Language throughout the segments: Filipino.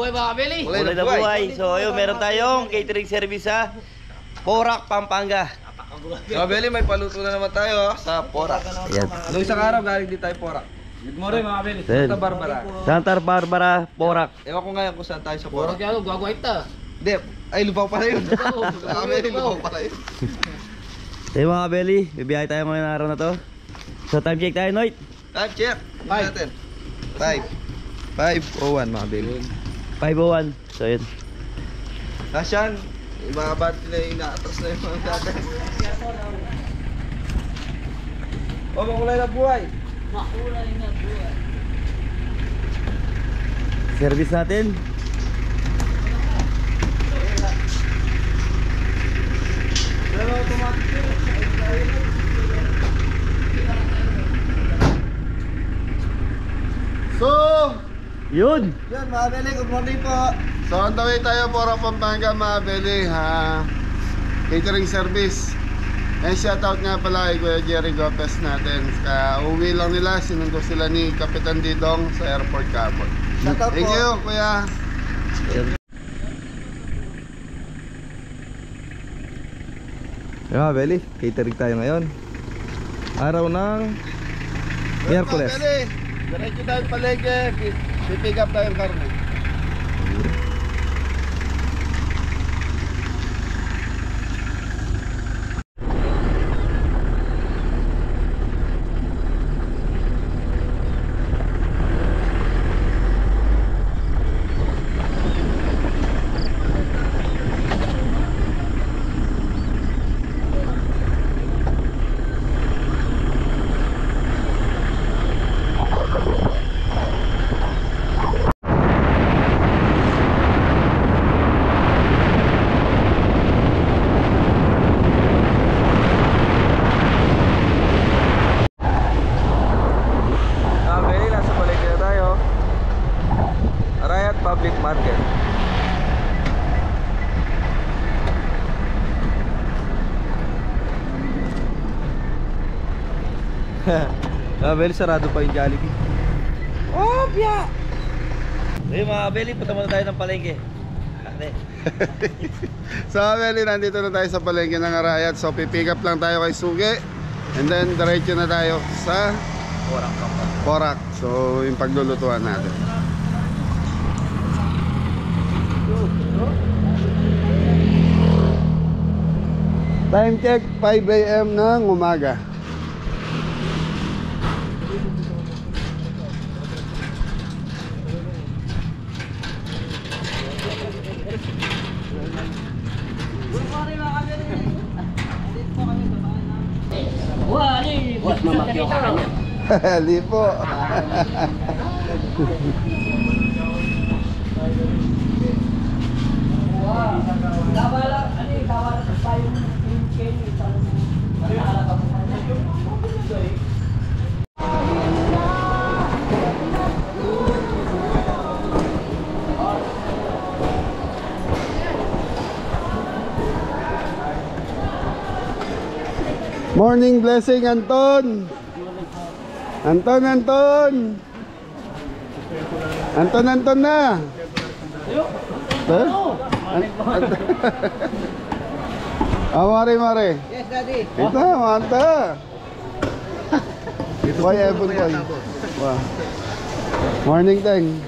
buhay mga kabeli. Kulay na buhay. So ayun, meron tayong catering service sa Porac, Pampanga. Mga Beli, may paluto na naman tayo sa Porac. Ayan. Noong isang araw, galing din tayo Porac. Good morning mga Beli. Santa Barbara. Santa Barbara, Porac. Ewan ko ngayon kung saan tayo sa Porac. Kaya gagawin ito. Hindi, ay lupaw pala yun. Mga Beli, lupaw pala yun. So mga kabeli, bibiyahe tayo ngayong araw na to. So time check tayo, Noit. Time check. 5:01 mga Beli. 5:01. So yun. Nasyan, mga bat nila ina-atras na yung mga dati. O, makulay na buhay. Makulay na buhay. Service natin. So, Yun. yan mga Beli, good morning po. So on the way tayo Porac, Pampanga mga Beli, catering service. And shoutout nga pala kay Kuya Jerry Gopez natin. Uwi lang nila, sinundo sila ni Kapitan Didong sa airport kahapon. Shoutout po. Thank you Kuya. Mga Beli, catering tayo ngayon. Araw ng Miyerkules. Diretso tayo palengke, pipick up tayo ng karne. Public market. Beli, sarado pa yung Jollibee. Oh, biya! Ayun mga kabeli, punta muna tayo ng palengke. So Beli, nandito na tayo sa palengke ng Arayat. So pipick up lang tayo kay Suge. And then diretso na tayo sa Porac. So yung paglulutuan natin. Time check 5 AM ng umaga. Wah, mamakyo ka kanya. Hindi po. Morning blessing, Anton. Anton na. Mare. Yes, Daddy. Ito, manta. Boy, Ebon boy. Wow. Morning, Teng.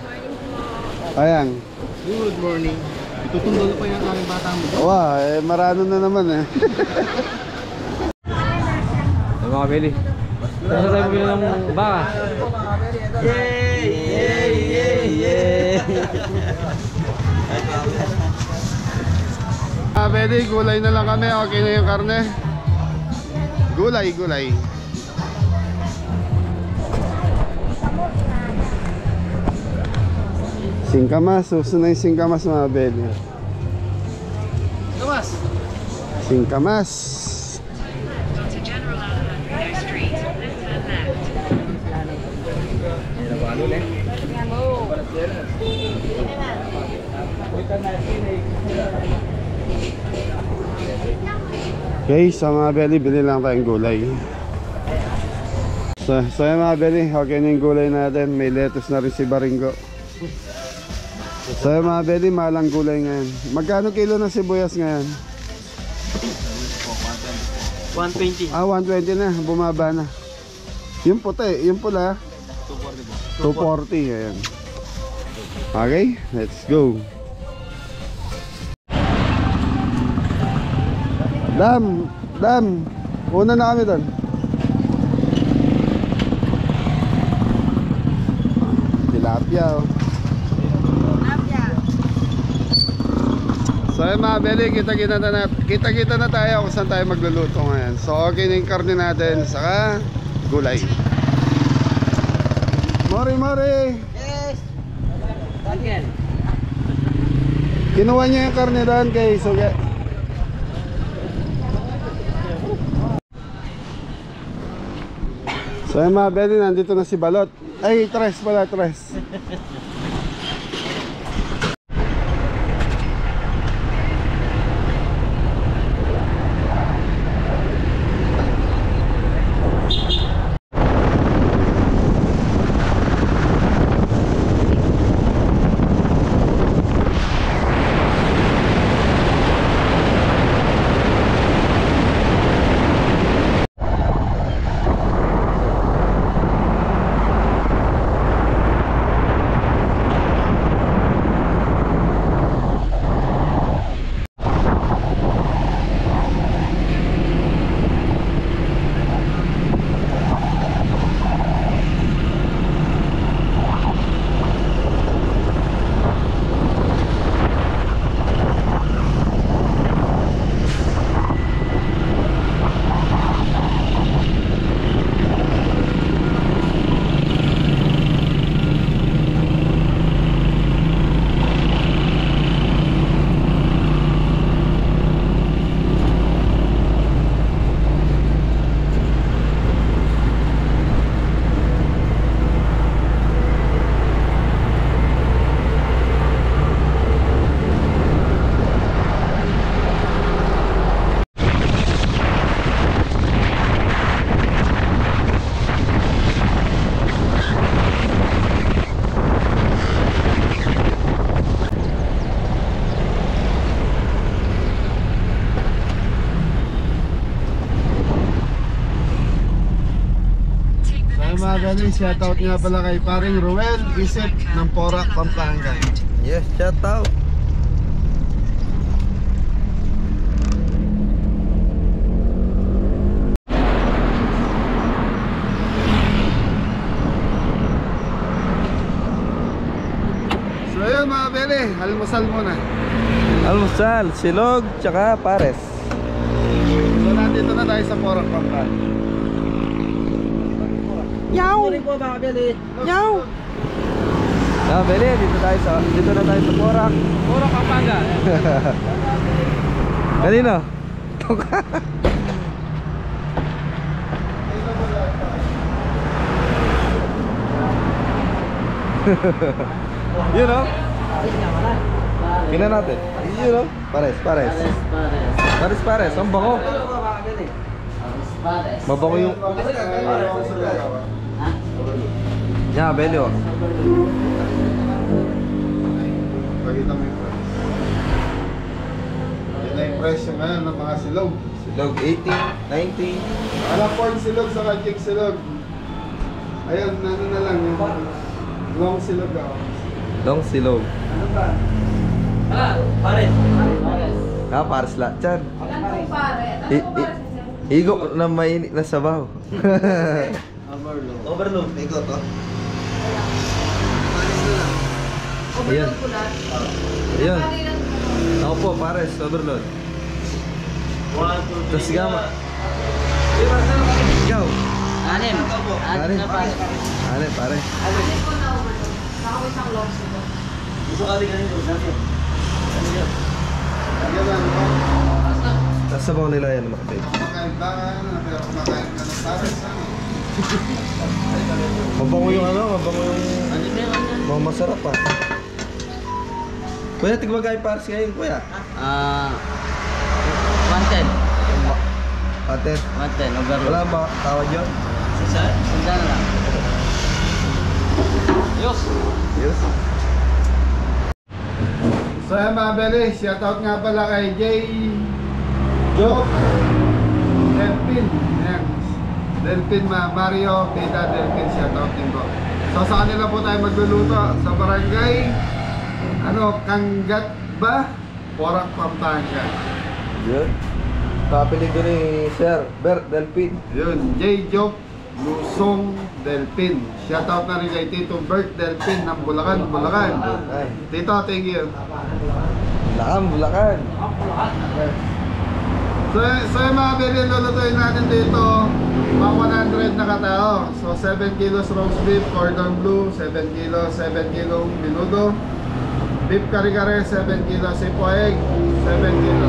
Ayan. Good morning. Itutundol pa yung aming bata mo. Wow, marano na naman eh. Mga kabeli. Saan tayo bumili ng baka? Yay! Pwede, gulay na lang kami. Okay na yung karne. Gulay. Singkamas, susunod yung singkamas mga beli. Singkamas. Okay, sa mga beli, bili lang tayong gulay. So yung mga beli, okay na yung gulay natin. May lettuce na rin si Baringo. So yung mga belly, malang gulay ngayon. Magkano kilo ng sibuyas ngayon? 120. 120 na, bumaba na. Yung puti, yung pula 240, ayan. Okay, let's go. Dam, una na kami doon. Tilapia, oh. So yung mga belly, kita-kita na tayo kung saan tayo magluluto ngayon. So okay na yung karne natin, saka gulay. Mori! Yes! Again. Kinuha niya yung karne doon kay Suga. So yung mga belly, nandito na si Balot. Ay, Tres pala, Tres. Shoutout nga pala kay paring Ruel Isip ng Porac, Pampanga. Yes, shout out. So yun mga bele, almusal muna. Almusal, silog, tsaka pares. So nandito na tayo sa Porac, Pampanga. Yaw! Yaw! Ah, Beli, dito na tayo sa Porac. Porac, Pampanga. Kanino? Toka. Yun o. Tingnan natin. Yun o. Pares. Ang bango. Mabango yung... Yeah, Beli o. Pakita mo yung price. Yan na yung presyo ngayon ng mga silog. Silog 80, 90. Alam po yung silog sa kajik silog. Ayun, ano na lang yung long silog ako. Long silog. Ano ba? Pares. Ah, pares lahat dyan. Ilan pare? Ano po pare? Igo na mainit na sabaw. Overload. Igo to. Overload po lahat. Ayan. Pare lang po. Ako po, pares, overload. 1, 2, 3. Tapos gama. Ikaw. Anim. Anim. na pare. Anim, pare. Anin po na overload. Saka po isang long sito. Gusto ka din ganito. Ano yun? Yan lang, no? Tapos sabaw nila yan, mga babe. Kumakain ba ka na, pero kumakain ka ng pares. Mabango yung ano, mabango yung... Mga masarap ah. Kuya, tigmag kayo pares ngayon, kuya. 110. Ate, 110. Overload. wala ba tawad yun? Sandaan na lang. Yos. Yes. So yan mga beli, shoutout nga pala kay Jay Joke Delpin. Ayan. Delpin Mario Pita Delpin, shoutout din po. So sa kanila po tayo magluluto sa barangay Kangat ba? Porac, Pampanga. Yun. Kapili ko ni Sir Bert Delpin. Yun, Jay Joke Lusong Delpin. Shoutout na rin kay Tito Bert Delpin ng Bulacan, Bulacan. Ay, Tito, thank you. Bulacan. So yung mga bilhin lulutuin natin dito, mga 100 na katao. So 7 kilos roast beef, cordon bleu, 7 kilos, 7 kilong menudo, beef kare-kare, 7 kilos, sipo egg, 7 kilo.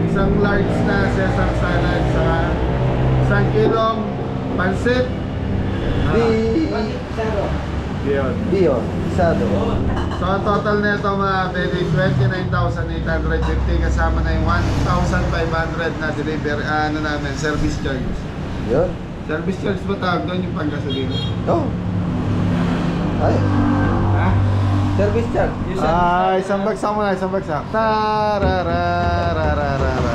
Isang large na Caesar salad, saka 1 kilong pansit. Dion. Isado. So ang total nito mga beli 29,850 kasama na yung 1,500 na deliver namin service charge. Yun. Service charge ba tawag doon yung panggasolina? Oh. Ay, Ha? service charge. Isang bagsak mo na, isang bagsak. Tarararararara.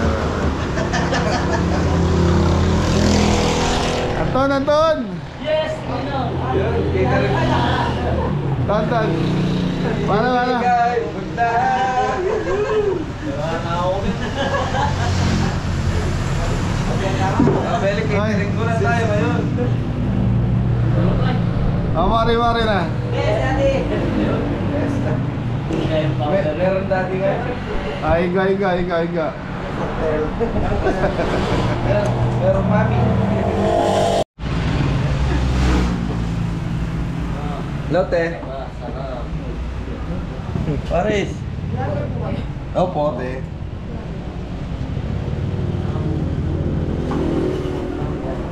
Anton! Yes, Manong! Tonton! Paano? Beli catering ko na tayo ngayon. Mari na. Meron dati nga. Aiga. Meron mami. Lote. Paris! Opo, te.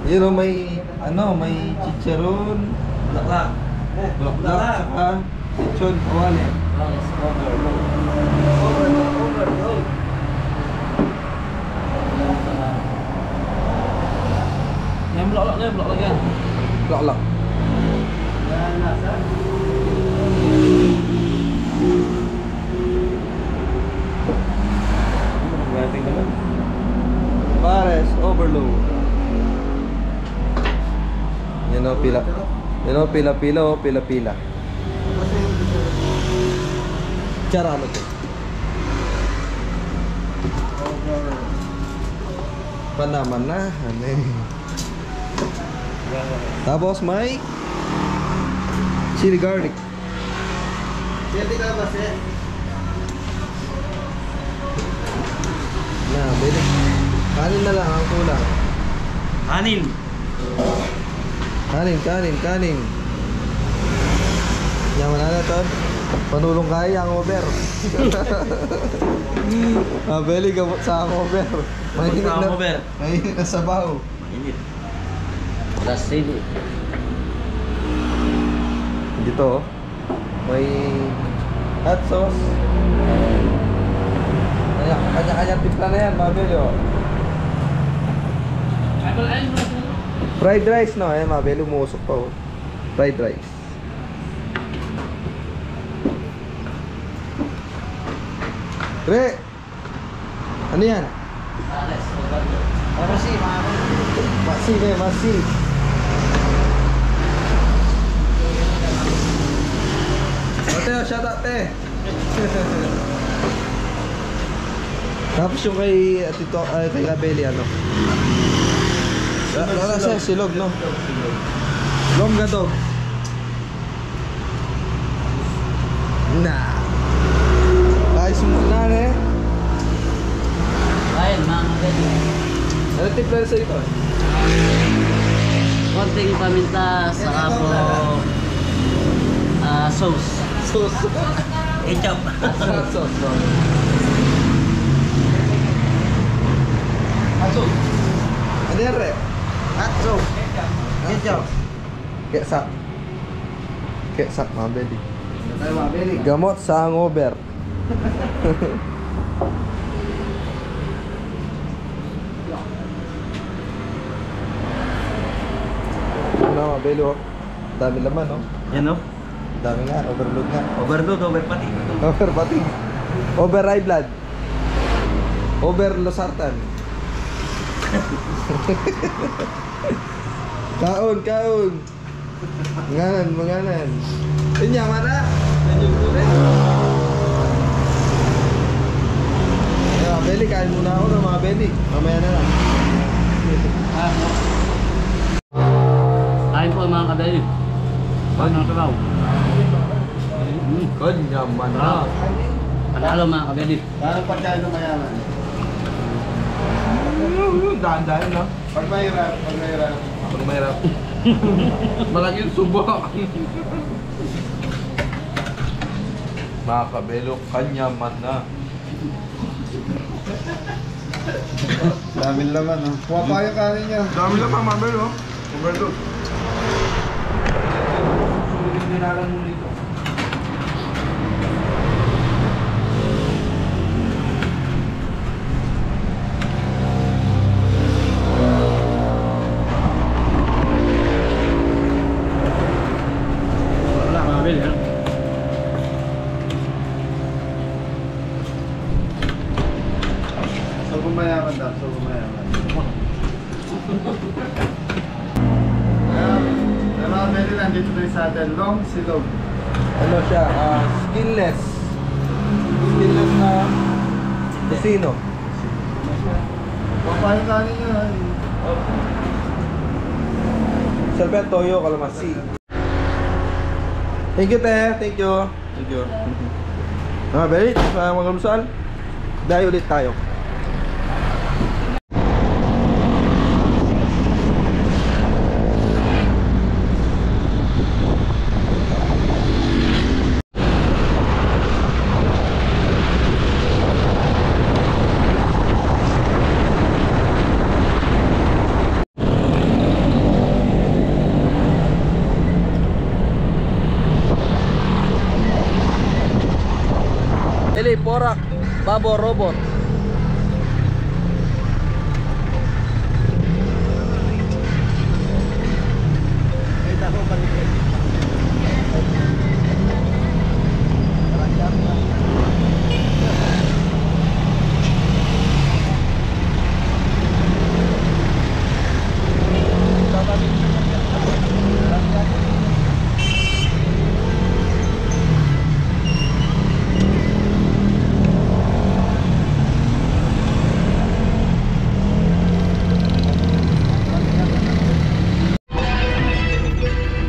Yun o, may chicharon, Laklak! bulaklak, saka lechon, kawali. Yang bulaklak yan. Bulaklak. Pares, overload. Yan o, pila. Yan o, pila-pila. Cara ano to? Panaman na. Tapos may chili garlic. Na, bili. Kanin na lang ang kulang. Anin! Kanin. Yaman na to. Panulong kaya ang over. Beli gamot sa over. Gamot sa hangover. Mainit na sabaw. Mainit. Last sili. Dito, may hot sauce. Kanya-kanya timpla na yan, mabili oh. Fried rice no, mabili umusok pa oh. Fried rice. Re! Ano yan? Masi. Mateo, shout out te. Tapos yung kay Tito, kay Abeli ano. Wala siya, silog no. Longga dog. Nah. Ayos mo na eh. Ayun, mga ganyan. Ano timpla sa ito? Konting paminta, saka po sauce. Sauce. Ketchup. Sauce. Atso. Ano yan re? Atso. Ketchup. Ketchup, mabeli. Gamot sa hangover. Ano, mabeli oh. Dami laman oh. Yan o. Dami nga, overload nga. Overload, overpati. Overpati. Over high blood. Over losartan. Kaon, kaon. Manganan, manganan. Inya mana? Ya, Beli, kain muna ako ng mga Beli. Mamaya na lang. Kain po mga kabeli. Pag ng sabaw. Kanya mana. Panalo mga kabeli. Parang pagkain ng mayaman. Dahan-dahan no? Pag mahirap, pag mahirap. Pag mahirap. Malaki yung subo. Mga kabelo, kanya mana. Daming laman, no? Kuha pa yung kanin niya. Dami lang mga kabelo. Overdose. Sulit dinalan mo dito. Wala mga kabeli ha. So kumayaman daw, so kumayaman. Ay mga beli lang, dito tayo sa atin. Long silog. Ano siya? Skinless. Skinless na tocino. Kuha pa yung kanin niya. Salpet, toyo, kalamansi. Thank you, te. Thank you. Thank you. Mga Beli, sa mga kalusan, dahil ulit tayo. Beli, porak, babo, robot.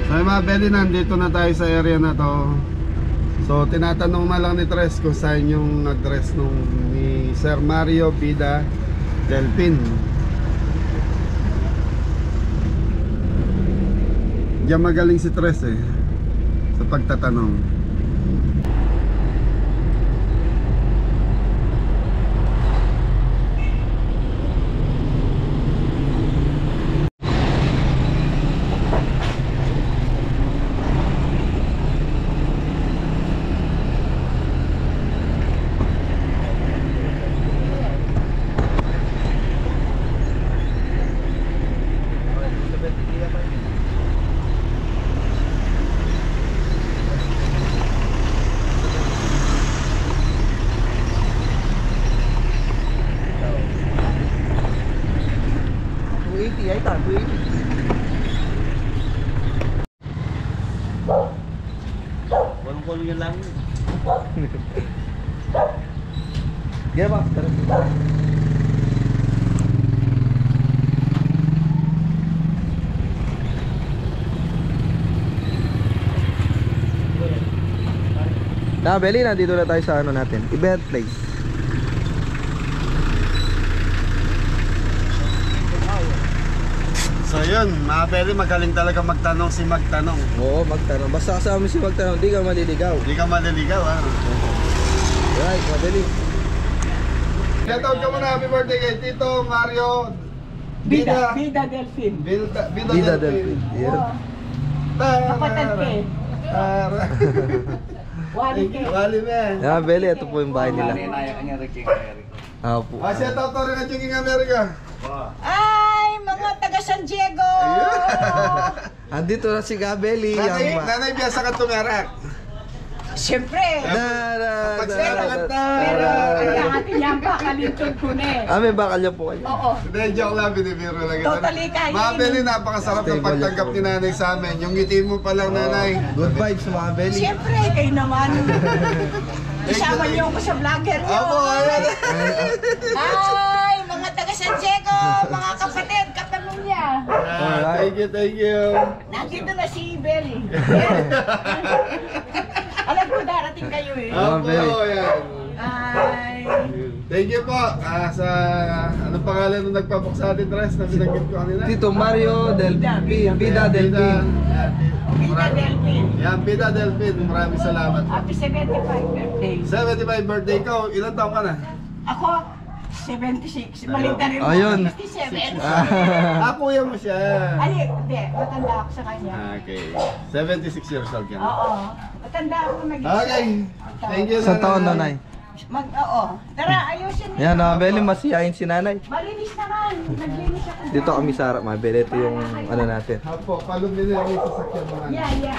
Ay mga beli, nandito na tayo sa area na to. So tinatanong na lang ni Tres kung saan yung address nung ni Sir Mario Vida Delpin. Diyan magaling si Tres sa pagtatanong. Ay, tato eh. Kulong-kulong yan lang. Gaya ba? Tara. Beli, nandito na tayo sa ano natin, event place. So yun, mga beli, magaling talaga magtanong si magtanong. Oo, magtanong. Basta kasama mo si magtanong, di ka maliligaw. Hindi ka maliligaw, ha? Right, mga Beli. Shoutout ka muna, happy birthday kay Tito Mario Vida Delfin. Vida Delpin. Yeah. Kapatid ko eh. Wali ka. Wali me. Mga Beli, ito po yung bahay nila. Opo. Shoutout to rin ang Chungking America. Ay, mga taga San Diego! Andito na si Gabeli. Nanay biasa ka tumerak. Siyempre. Pero ang atin yan baka lintong kunin. May bakal niya po kayo. Oo. Hindi, joke lang, binibiro lang kita. Totally kainin. Mga Beli, napakasarap ng pagtanggap ni nanay sa amin. Yung ngiti mo pa lang, nanay. Good vibes mga belly. Siyempre, kayo naman. Isama niyo ako sa vlogger niyo. Opo, ayan. Hi, mga taga San Diego, mga kapatid, kapamilya. Alright, thank you. Nandito na si Belly. Alam ko darating kayo eh. Opo, ayan. Hi. Thank you po sa anong pangalan nung nagpapok sa atin, Tres, na binanggit ko kanina? Tito Mario Delpin. Vida Delpin. Pita Delpin. Yan, Pida Delpin. Maraming salamat. Happy 75 birthday. 75 birthday ko. Ilan taon ka na? Ako, 76. Balik na rin mo. Ayun. 57. Kuya mo siya. Ay, hindi. Matanda ako sa kanya. Okay. 76 years old ka na. Oo. Matanda ako naging. Okay. Thank you, Sa taon nanay. Oo. Tara, ayusin mo. Yan mga belly, masiyahin si nanay. Malinis naman. Naglinis ako. Dito kami sa harap mga belly. Ito yung ano natin. Hapo, palong nila yung sasakyan mo nga. Yeah.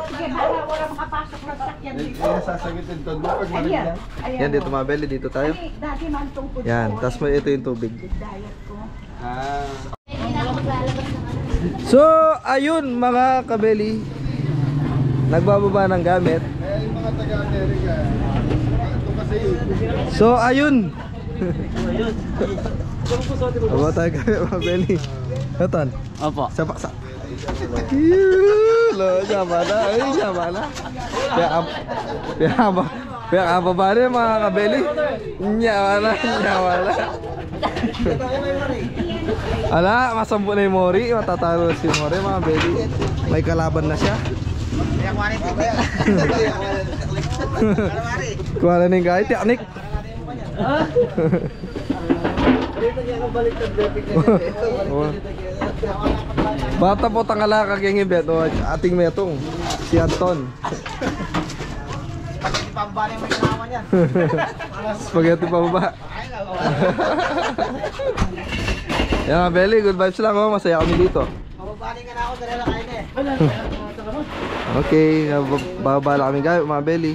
Sige, bala wala makapasok na sakyan dito. Kaya sasagutin to mo pag malig Ayan. yan. Yan dito mga belly, dito tayo. Ay, dati man tungkol Yan, ko. tapos may ito yung tubig. Diet ko. So, ayun mga kabeli. Nagbababa ng gamit. Kaya yung mga taga-Amerika, ito kasi yun. So, ayun. Aba tayo gamit mga belly. Atan, Opo. sapak sa. Lo, sama na. Ay, sama na. Kaya kababa rin mga kabeli. Nyawa na. Ala, masampo na yung Mori. Matatalo si Mori mga belly. May kalaban na siya. Kuha na yung kahit teknik. Bata po tangala kaging ibet o ating metong si Anton. Spaghetti pa ba? Yan mga belly, good vibes lang oh. Masaya kami dito. Okay, babala kami gamit mga belly.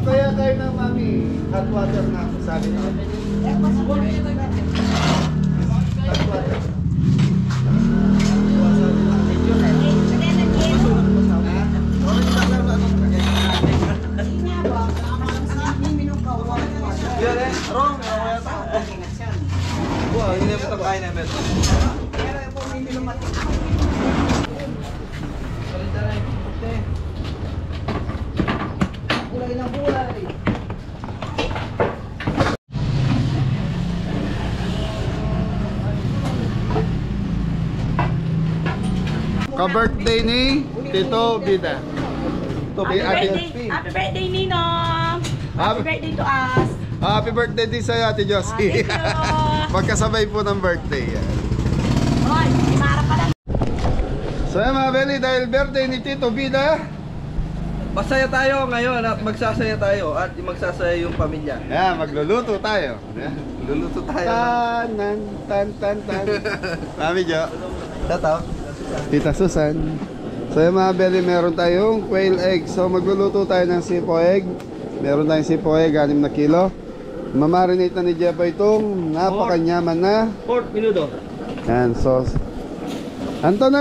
Kaya kayo ng mami, hot water na sabi na. Hot water. Ka-birthday ni Tito Vida. Happy birthday, Ninong! Happy birthday to us! Happy birthday din sa'yo, Ate Josie. Thank you. Magkasabay po ng birthday. Hoy, imarap pa lang. So yan mga Beli, dahil birthday ni Tito Vida, Masaya tayo ngayon at magsasaya tayo at magsasaya yung pamilya. yan, magluluto tayo. Luluto tayo. Tan. Mami Jo, Tataw. Tita Susan. So yan mga Beli, meron tayong quail egg. So magluluto tayo ng sipo egg. Meron tayong sipo egg, 6 na kilo. Mamarinate na ni Jepa itong napakanyaman na. 4 minuto. Yan, sauce. Anton!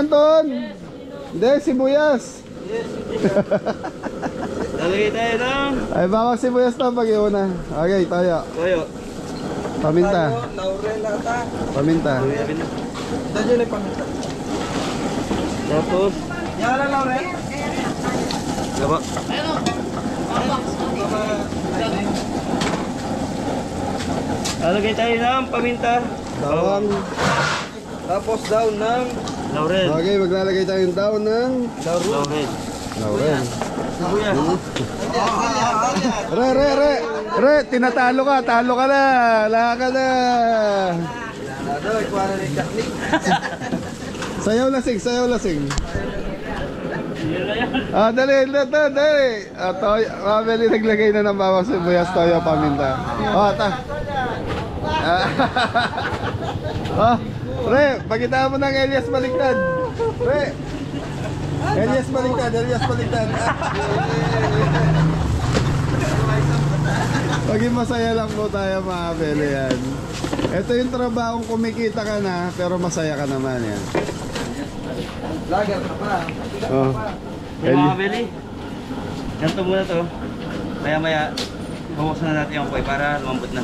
Hindi, sibuyas. Lalagay tayo ng Ay, bawang sibuyas na pag-iuna. Okay, tayo. toyo. Paminta. Laurel na ta. Paminta. Dahil yun ay paminta. Tapos, Yan lang Laurel. gaba. Lalagay tayo ng paminta. Bawang. Tapos down ng Laurel. Okay, maglalagay tayo ng daon ng Laurel. laurel. Sibuyas. Re, tinatalo ka, talo ka na. Laha ka na. Ano, ikuha na ni Kaknik. Sayaw lasing. Dali. Mabeli naglagay na ng bawang sibuyas, toyo, paminta. Re, pakitaan mo ng Elias baliktad. Pre! Elias baliktad, Elias baliktad. Maging masaya lang po tayo mga beli yan. Ito yung trabahong kumikita ka na, pero masaya ka naman yan. Lager ka pa. Oh. Yung mga beli. Ganito muna to. Maya maya, bubuksan na natin yung apoy para lumambot na.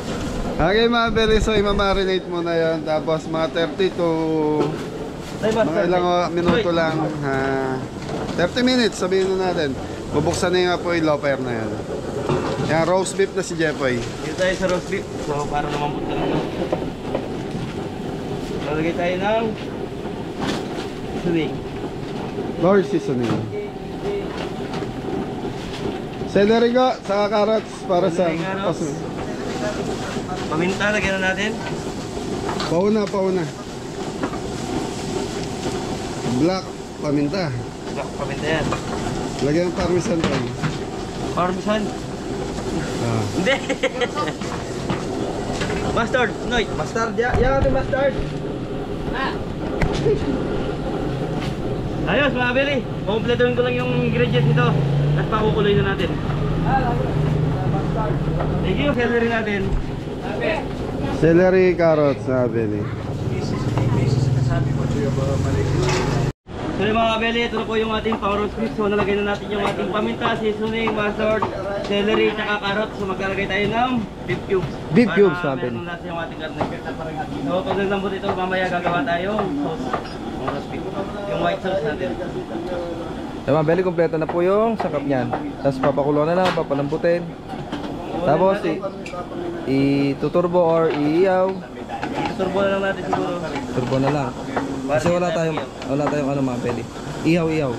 Okay mga beli, so imamarinate muna yan. Tapos mga 30 to mga ilang minuto lang. 30 minutes sabihin na natin. Bubuksan na yung apoy, low fire na yan. Yan, roast beef na si Jepoy. Dito tayo sa roast beef. So para lumambot na lang. Lalagay tayo ng seasoning. Lord seasoning. Celery go, saka carrots para sa Celery, carrots. Paminta, lagyan na natin. Pauna. Black paminta. Black paminta yan. Lagyan ng parmesan pa. Parmesan. Ah. Hindi. Mustard, Noy. Mustard, yan natin mustard. Ayos mga beli. Kumpletuhin ko lang yung ingredients nito. At pakukuloy na natin. Thank you, celery natin. Celery, carrots, sabi ni. So yung mga kabeli, ito na po yung ating pang roast beef. So nalagay na natin yung ating paminta, seasoning, mustard, celery, tsaka carrots. So maglalagay tayo ng beef cubes. Beef cubes, para sabi. meron natin yung ating karne. So pag naglambot ito, mamaya gagawa tayong sauce. Yung roast beef. Yung white sauce natin. Yung mga beli, kompleto na po yung sakap niyan. Tapos papakulo na lang, papalambutin. Tapos ituturbo or iiyaw. Turbo na lang natin siguro. Turbo na lang. Kasi wala tayong ano mga beli. Ihaw.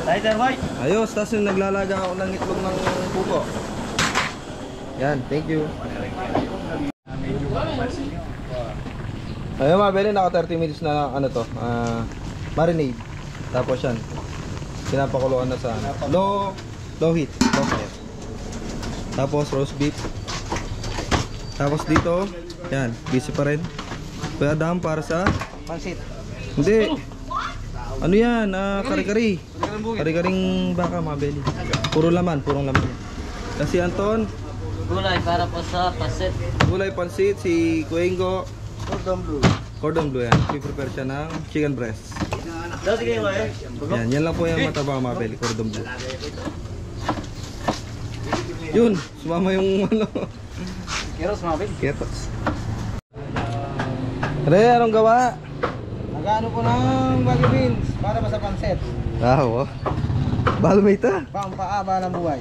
Lighter white. Ayos, tapos yung naglalaga ako ng itlog ng pupo. Yan, thank you. Ayun mga beli, naka 30 minutes na ano to, marinade. Tapos yan, pinapakuluan na sa low heat, low fire. Tapos roast beef. Tapos dito, yan, busy pa rin. Kaya dam para sa Pansit. hindi. Ano yan? Kari-kari. Kari-karing baka mga beli. Purong laman yan. Kasi Anton, Gulay para po sa pansit. gulay pansit, si Kuengo, cordon bleu yan. I-prepare siya ng chicken breast. Dati kayo eh. Yan lang po yung mataba mga beli, cordon bleu. Yun, sumama yung ano. Kiros mga bin. Ketos. Re, anong gawa? Nagano po ng baggy beans para ba sa pansit. Oo. Balmay ta. Pampaaba ng buhay.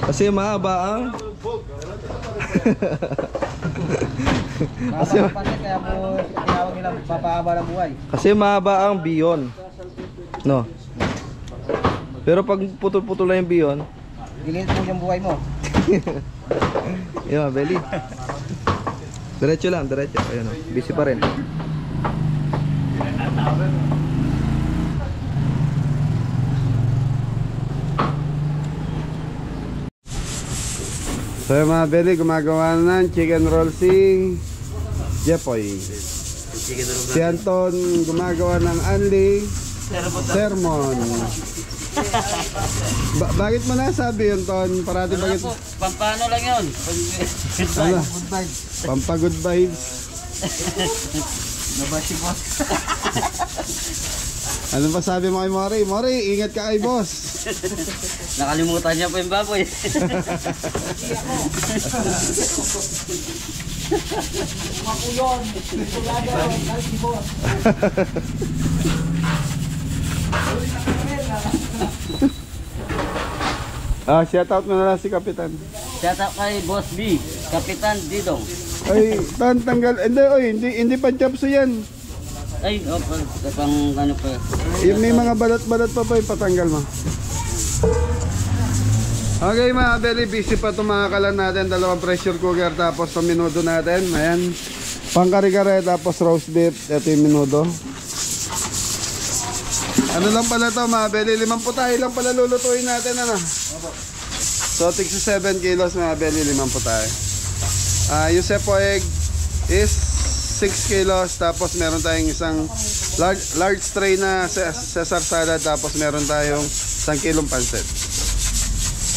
Kasi mahaba ang Kasi pansit kaya po tinawag nila pampaaba ng buhay. Kasi mahaba ang biyon. No. Pero pag putol-putol na yung biyon, Diliit po yung buhay mo. yun, beli. Diretso lang, diretso. Ayun, busy pa rin. So yung mga beli, gumagawa na ng chicken roll si Jepoy. Si Anton gumagawa ng Anli Sermon. Bakit mo nasabi yun, Ton? Parati bakit? Pampano lang yun. Ano? Pampagood vibes. Nabashi boss. Ano pa sabi mo kay Mori? Mori, ingat ka kay boss. Nakalimutan niya po yung baboy. Shout out mo na lang si Kapitan. Shout out kay Boss B, Kapitan Didong. Ay, Ton, tanggal. Hindi pa chopso yan. Ay, pang ano pa. May mga balat-balat pa yung patanggal mo. Okay mga belly, busy pa itong mga kalan natin. Dalawang pressure cooker tapos sa minuto natin. Ayan, pang kare-kare tapos roast beef. Ito yung minuto. Ano lang pala to mga belly, 5 putahe lang pala lulutuin natin. Ano? So tig sa 7 kilos mga belly, 5 putahe. Yung sepo egg is 6 kilos. Tapos meron tayong isang large tray na Caesar salad, tapos meron tayong 1 kilong pansit.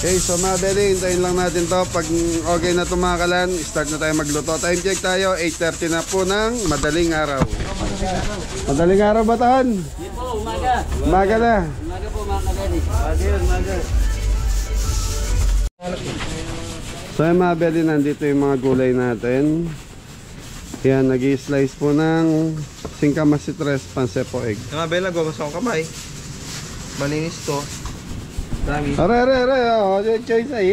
Okay, so mga belly, hintayin lang natin to. Pag okay na tumakalan, start na tayo magluto. Time check tayo, 8:30 na po ng madaling araw. Madaling araw ba taon? Hindi po, umaga. Umaga na. Umaga po mga kabeli. Umaga. So yung mga belly, nandito yung mga gulay natin. Yan, nag-i-slice po ng singkamas sitres, pansepo egg. Mga bel, nagwawas akong kamay. Malinis to. Dami. Are, oh, choice na. Ano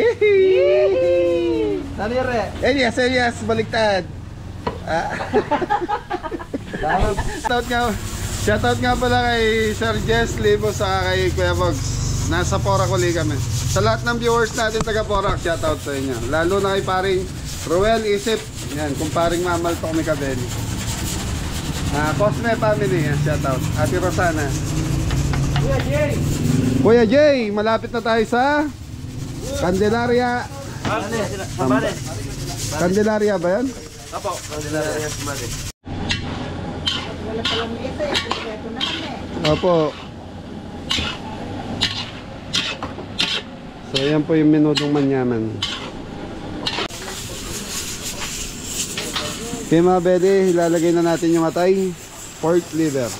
yan, re? Elias, baliktad. Shoutout nga pala kay Sir Jess Libo sa kay Kuya Bogs. Nasa Porac uli kami. Sa lahat ng viewers natin taga Porac, shoutout sa inyo. Lalo na kay paring Ruel Isip. Yan, kung paring mamalto kami kabeli. Cosme family, yan, shoutout. Ate Rosana. Kuya Jay, malapit na tayo sa Candelaria. Candelaria ba yan? Apo, Candelaria Sumade. Opo. So yan po yung menudong manyaman. Okay mga bede, ilalagay na natin yung atay pork liver.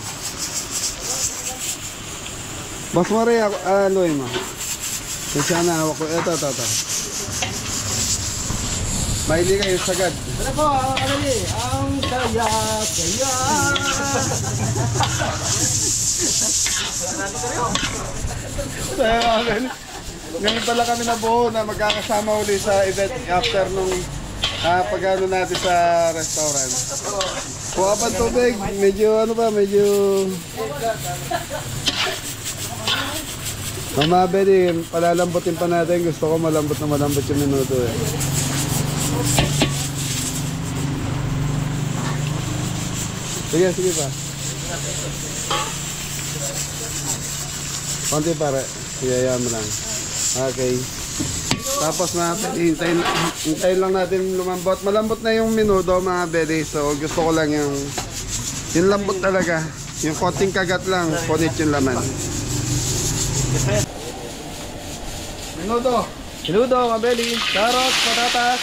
Boss Maria, aloy mo. Kasi na hawak ko. Ito. Maili kayo sagad. Ano po, ang kaya. Ngayon pala kami nabuo na magkakasama uli sa event after nung pag-ano natin sa restaurant. Kuha pa tubig, medyo Mama Betty, palalambutin pa natin. Gusto ko malambot yung minuto eh. Sige pa. Konti pare. Iyayaan mo lang. Okay. Tapos hintayin lang natin lumambot. Malambot na yung minuto mga Betty. So gusto ko lang yung lambot talaga. Yung konting kagat lang, punit yung laman. Minudo, mabeli, carrots, patatas.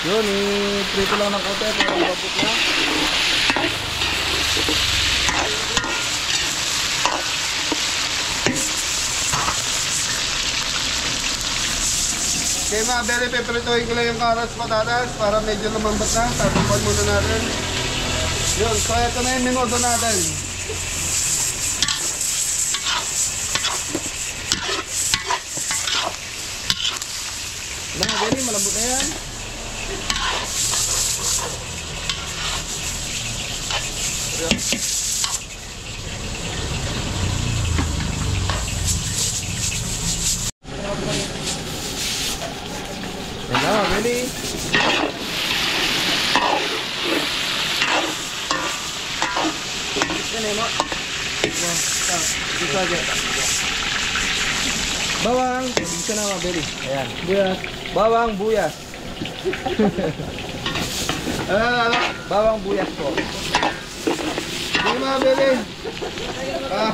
Yun, prito lang ng konti para mababot na. Okay mga beli, peprituhin ko lang yung carrots, patatas para medyo lumambot na. Tapupan muna natin. Yun, so ito na yung minuto natin. Mga beli, malambot na yan. Yan na, beli. Bawang, bisa na mga beli. Ayan. Buyas. Bawang buyas. Bawang buyas po. Yung mga beli,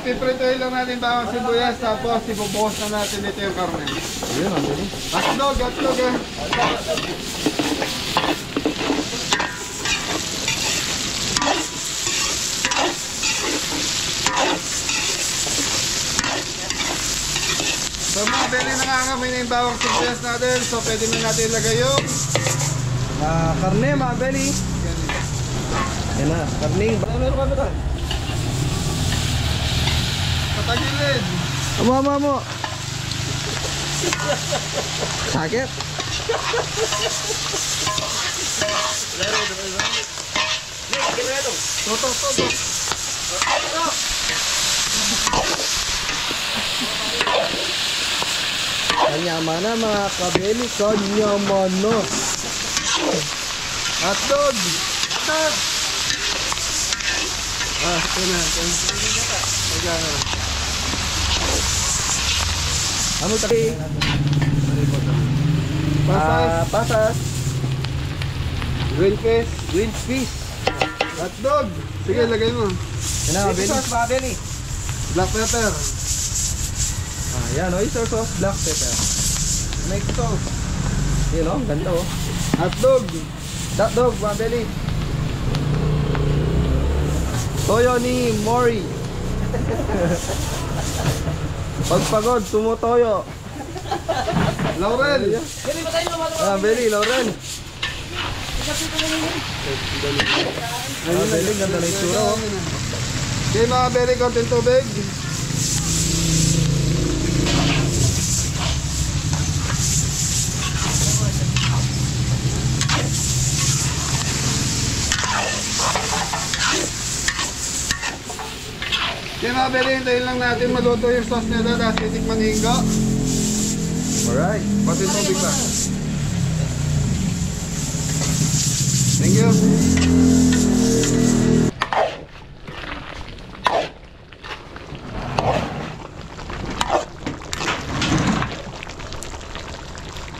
piprituhin lang natin bawang sibuyas, tapos ibubuhos na natin dito yung karne. Ayun mga beli. Hotdog eh. So mga beli, nangangamoy na yung bawang sibuyas natin, so pwede na natin ilagay yung Karne mga beli. Yan na, karning. Meron kami doon. patagilid. Mo. Sakit. Tutok. Kanyaman na mga kabeli. Kanyaman na. Hotdog. Ito na. Ano tayo? Pasas. Pasas. Green fish. Green fish. Hotdog. Sige, lagay mo. Yan na, Baby Belly. sauce, mga Belly. Black pepper. Yan, oyster sauce, black pepper. Make sauce. Yun o, ganda o. Hotdog. Hotdog, mga Belly. Toyo ni Mori. Pagpagod, tumutoyo. Laurel. Belly, Lauren. Belly, ganda na itsura o. Okay mga Belly, konting tubig. Okay mga Belly, hintayin lang natin maluto yung sauce nila dahil titikman hinggo. Alright. Konting tubig pa. Thank you.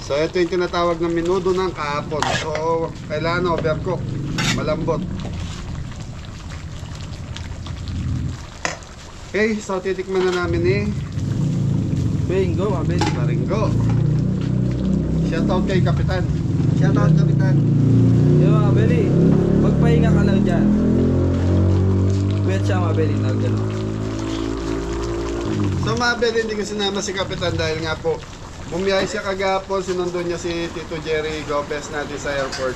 So ito yung tinatawag na menudo ng kahapon. So kailangan overcook, malambot. Okay, so titikman na namin ni Bingo, mga Belly. Maringgo. Shoutout kay Kapitan. Shoutout, Kapitan. Yung mga Belly, magpahinga ka lang dyan. Wait siya mga Belly, gano'n. So mga Belly, hindi ko sinama si Kapitan dahil nga po bumiyahe siya kagapon, sinundo niya si Tito Jerry Gopez natin sa airport.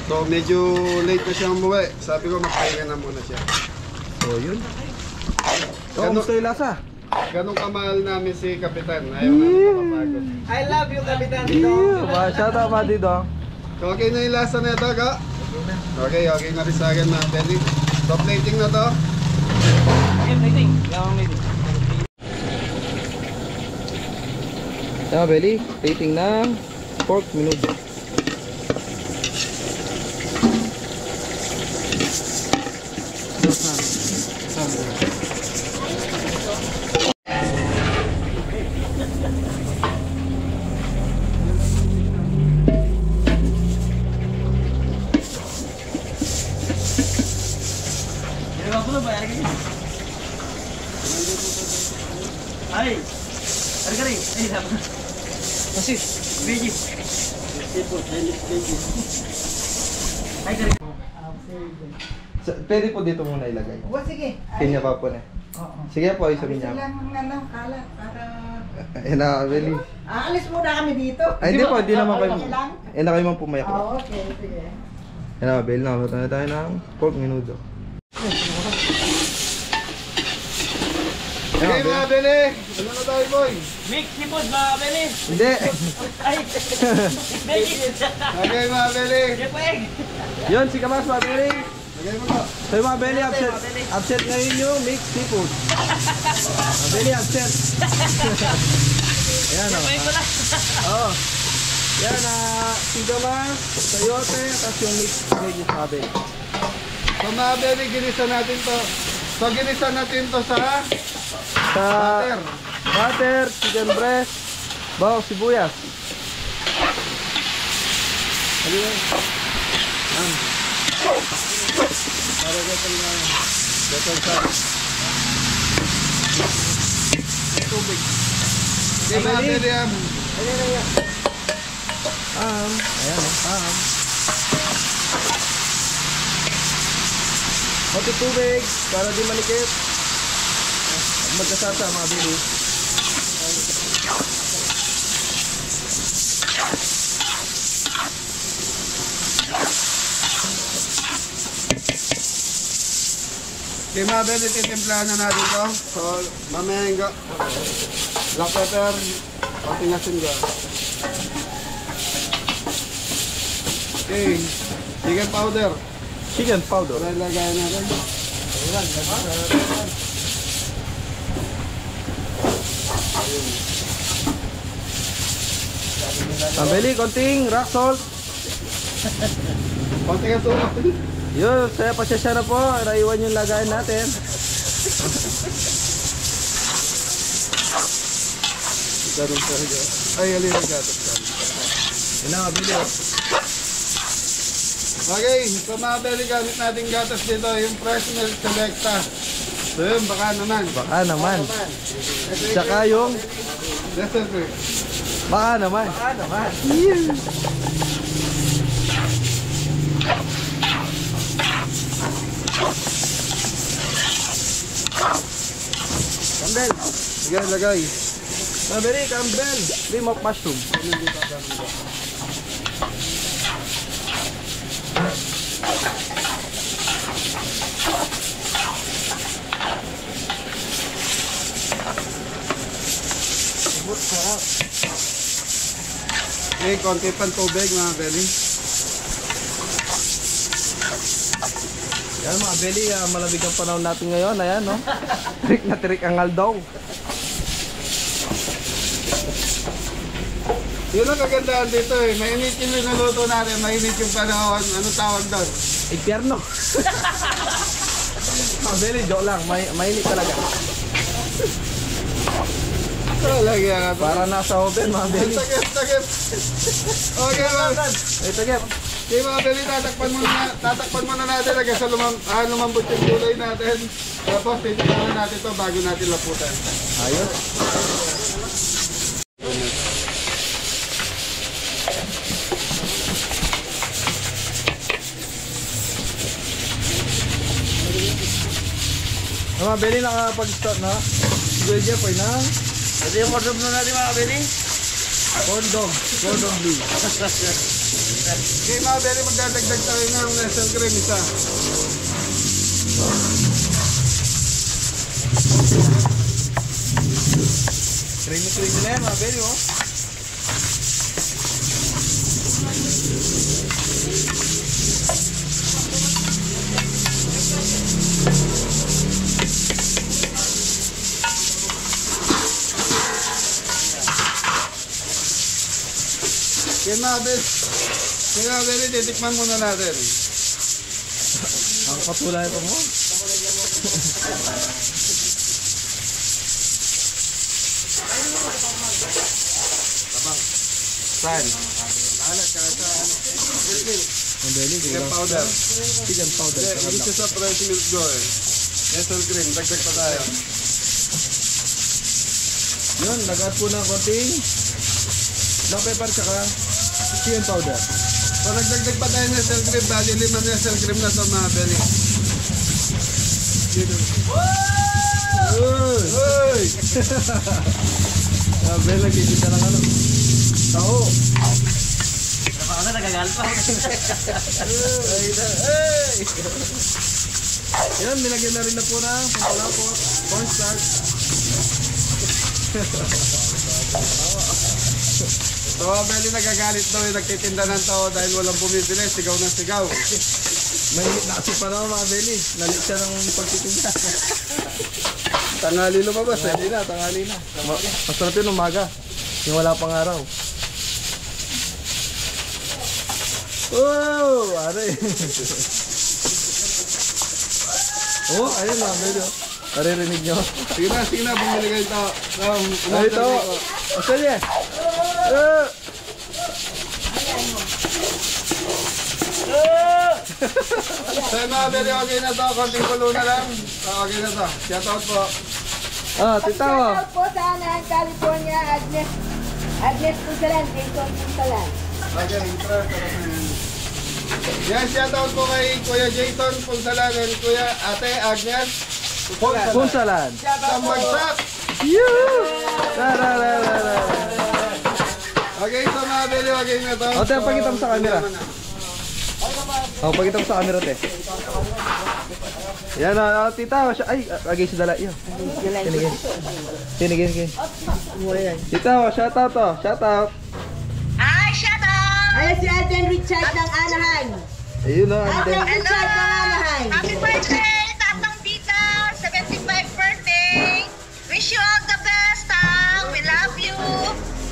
So medyo late na siya umuwi. Sabi ko magpahinga na muna siya. So yun. So, kamusta yung lasa? Ganong kamahal namin si Kapitan. Ayaw namin nakapagod. I love you, Kapitan. Shout out mga dito. So okay na yung lasa na ito, ka? Okay na rin sa akin mga Belly. So plating na to. Plating. Yung plating. Yan mga Belly, plating ng pork menudo. Ay, harga-rin. Ay, dapat. Kasi, Veggie. Ay, galing. Pwede po dito muna ilagay. O, sige. Kanya pa po na. Oo. Sige po, isabi Alis niya. lang ng kalat para... Yan na mga Belly. Aalis muna kami dito. Ay hindi po, hindi naman kayo. Okay lang? Yan na kayo mang pumayak. Oo, okay, sige. Yan na mga Belly, nakaluto na tayo ng pork menudo. Yan Okay mga mga Belly. Belly, ano na tayo boy? Mix seafood, mga Beli. Hindi. Ay, veggie. Okay mga Belly. Jepeg. Yun, si Kamas mga Belly. Lagay mo to. So yung mga Belly, absent ngayon yung mixed seafood. Mga Belly, absent. Ayan o. Jepeg ko na. Oo. Yan na, si Kamas, sayote, tapos yung mixed veggies mga Belly. So mga Belly, ginisa natin to. So ginisa natin to sa Sa butter. butter, chicken breast, bawang sibuyas. Ano yun? Para gatong na gatong sa tubig. Okay mga Belly. Belly, Ayan. Ayan o. Konti tubig para di malikit. Magkasasa mga Belly. Okay mga Belly, titimplahan na natin to. So mamaya yung black pepper, konting asin ko. Okay, chicken powder. Chicken powder. Para ilagay natin. Mga Belly, konting rock salt. Konting asukal. Yun, saya pasyasya na po. Raiwan yung lagayan natin. Ganun talaga. Ay, alin ang gatas ka. Yun na mga Belly. Okay, so mga belly, gamit natin gatas dito, yung fresh milk selecta. So yun, baka naman. Baka naman. Tsaka yung Nestle Cream. baka naman. Baka naman. Campbell. Sige, lagay. Mabili, Campbell. Cream of mushroom. Okay, konti pang tubig mga belly. Yan mga belly, malamig ang panahon natin ngayon. Ayan, no? Trick na trick ang aldaw. Yun ang kagandahan dito eh. Mainit yung niluluto natin, mainit yung panahon. Ano tawag doon? Impyerno. Mga belly, joke lang. Mainit talaga. Talaga nga. Para nasa oven, mga belly. Takip. Okay mga. Ay, tagip. Okay mga belly, tatakpan muna natin hanggang sa lumambot yung gulay natin. Tapos titikman natin ito bago natin laputan. Ayos. Mga belly, nakapag-start na. Sige, Jeffoy na. Ito yung order na natin mga belly. Corn dog blue. Okay mga belly, magdadagdag tayo ng Nestle Cream isa. Creamy na yan, mga belly, oh. Kaya mga belly, titikman muna natin. Ang katulay pa mo. Saan? Alat ka sa Ang belly, chicken powder. Chicken powder. Hindi siya sa fresh milk go eh. Nestle Cream, dagdag pa tayo. Yun, lagat po ng konting black pepper tsaka chicken powder. So nagdagdag pa tayo ng Nestle Cream, bali 5 Nestle Cream na ito mga belly. Uy! Sabi, nagkikita ng ano. Tao. Ako na nagagalit pa. Yan, nilagyan na rin na po ng pampalapot, cornstarch. So mga belly, nagagalit daw yung nagtitinda ng tao dahil walang bumibili, sigaw na sigaw. Mainit na kasi pa naman mga belly. Nalit siya ng pagtitinda. Tanghali lumabas eh. Tanghali na. Masarap yun umaga. Yung wala pang araw. Oh! Are. Oh, ayun na. Medyo. Naririnig nyo. Sige na, bumili kayo ito. Ay, ito. Asa niya? So mga belly, okay na to. Konting kulo na lang. Okay na to. Shout out po. Titawa. Shoutout po sa Anaheim, California, Agnes Pusalan, Jason Pusalan. Okay, yan, shout out po kay Kuya Jason Punsalan and Kuya Ate Agnes Punsalan. Sambagsak. Okay, so mga belly, okay na to. O, tayo, pakita mo sa camera. Pakita mo sa camera, te. Yan, tita. Ay, agay si Dala. Yan. Tinigin. Tita, shout out to. Shout out. Ay, shout out! Ay, si Alden Richard ng Anaheim. Ayun na, Alden Richard ng Anaheim. Happy birthday, Tatang Tita! 75th birthday! Wish you all the best, Tang! We love you!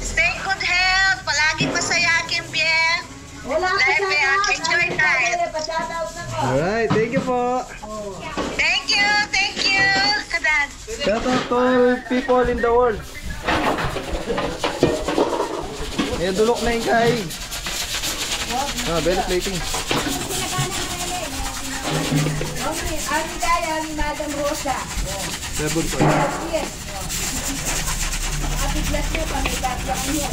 Stay good health! Palagi masaya, Kimbie! Wala ka Life, shoutout. enjoy time! Pa-shoutout na ko. Alright, thank you po. Thank you! Dad! Shout out to all people in the world. Ayan, dulok na yung kain. Belly plating. Ang kaya ni Madam Rosa. Rebel ko. Yes. Happy bless niyo, pamigat lang niyo.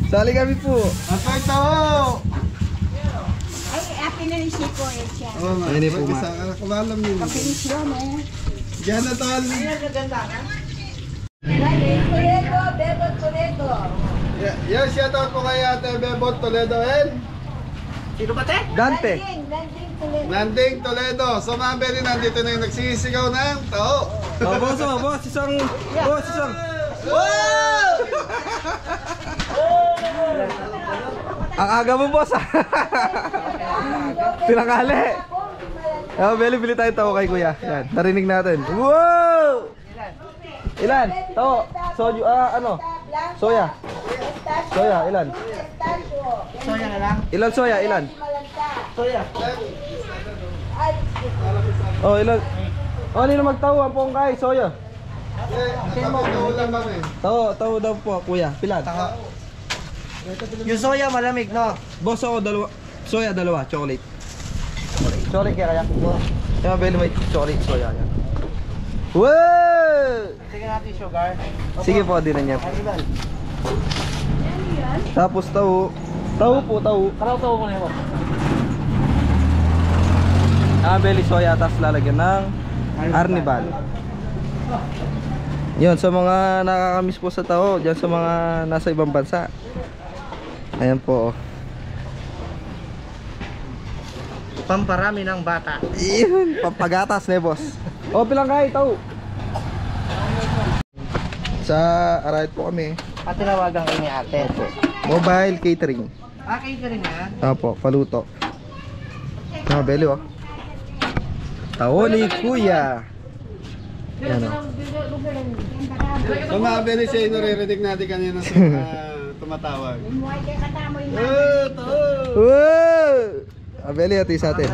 Sali kami po. Asay tao! Ay, happy na rin si ko eh siya. Oo nga. Ayun po, ma. Isa, kumalam yun. Pinisyon eh. Diyan na tol. Toledo, Bebot Toledo. Yes, shout out po kay Ate Bebot Toledo and Dante. Danding Toledo. Nanding Toledo. So mga beli, nandito na yung nagsisigaw ng tao. Oh, boss, isang. Ang aga mo, boss. Pinakali. Oh, bili tayo tao kay kuya. Yan, narinig natin. Wow! Ilan? Tao. Soju, ano? Soya. Soya, ilan? Soya na lang. Ilan soya, ilan? Soya. Oh, ilan? Oh, nino magtawo ang pongkay, soya. Ulam kami. Tao daw po, kuya. Pilan? Yung soya malamig, no? Boss ako, dalawa. Soya, dalawa. Chocolate. Chocolate kaya Yung beli may chocolate, soya. Yan. Wow! Sige natin sugar. Sige po, di na niya po. Tapos tao. Karaw-taw mo na yun. Beli soya, tapos lalagyan ng arnibal. Yun, sa mga nakakamiss po sa tao, dyan sa mga nasa ibang bansa. Ayan po. Pamparami ng bata. Yun, pampagatas na boss. O, pilang kayo, tao. Sa Arayat po kami. Patinawagan kayo ni ate. Mobile catering. Kayo ka rin yan. Opo, paluto. Beli oh. Tao ni kuya. Yan o. So mga beli, siya yung naririnig natin kanina sa tumatawag. Umuhay kayo katamo yung Wow! Beli ati sa atin.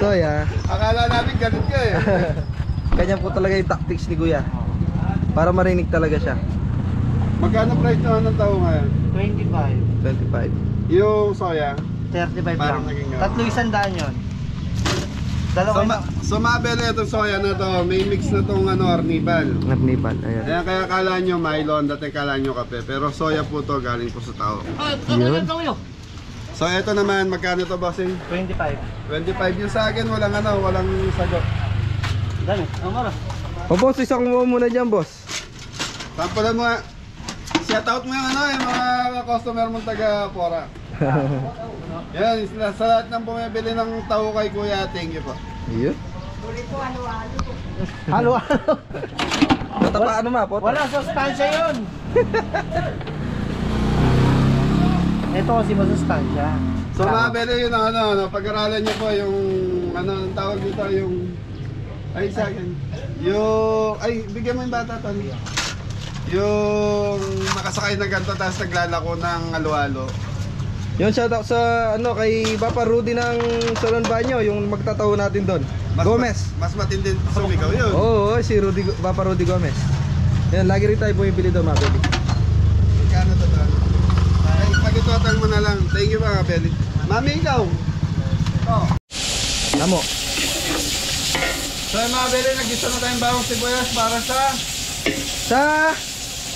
Soya. Akala namin ganun ka eh. Ganyan po talaga yung tactics ni kuya. Para marinig talaga siya. Magkano price naman ng tao ngayon? 25. 25. Yung soya. 35 Parang lang. naging Tatlo 100 yun. Dalawa So mga beli, itong soya na to, may mix na tong arnibal. Arnibal, ayan. Ayan, kaya kala nyo Milo, dati kala nyo kape. Pero soya po to, galing po sa tao. Yun. So ito naman, magkano to bossing? 25. 25 yung sa akin, walang sagot. Dami. Amara. O boss, isang mo muna dyan boss. Sampalan mo nga. Shout out mo yung yung mga customer mong taga Pora. Yan, sa lahat ng bumibili ng tao kay Kuya, thank you po. Iya. Halo. Natapa ano ma, poto? Wala sustansya yun. Ito kasi masustansya. So mga beli yun ang pag-aralan niyo po yung ang tawag dito yung sa akin. Yung bigyan mo yung bata to. Yung makasakay ng ganito tapos naglalako ng halo-halo. Yun, shoutout sa kay Papa Rudy ng Salon Banyo, yung magtataho natin doon. Gomez. Mas matindi sumigaw yun. Oo, si Papa Rudy Gomez. Yan, lagi rin tayo bumibili doon mga baby. Magkano to to? Ay, pag-itotal mo na lang. Thank you mga Beli. Mami, ikaw. Amo. So mga Beli, nag-isa na tayong bawang sibuyas para sa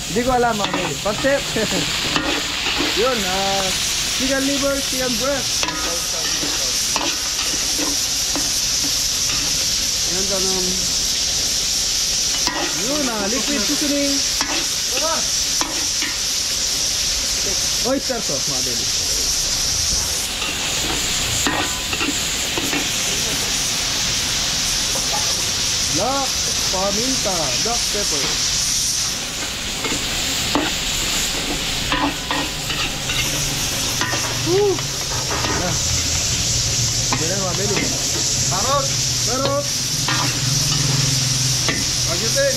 Hindi ko alam mga baby. Pansip. Yun, chicken liver, chicken breast. yan ganun. Yun, liquid seasoning. Oyster sauce mga baby. Black paminta, black pepper. Yan. Yan mga baby. Parot. Pero Pagitin.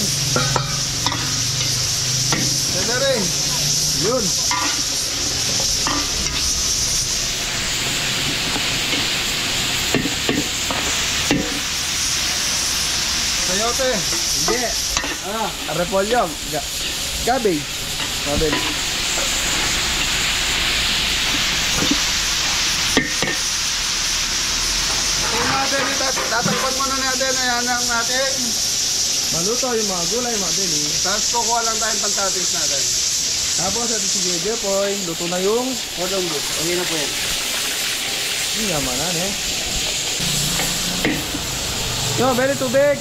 Celery. yun. Sayote. Hindi. Repolyo. Cabbage. Cabbage. Kung natin, tatakpan muna natin. Ayan lang natin. Maluto yung mga gulay, mga beli. Tapos kukuha lang tayong pantapis natin. Tapos ito si Jeje Poy. Luto na yung Kodong bus. Okay na po yan. Yung yamanan eh. Yo, beli tubig.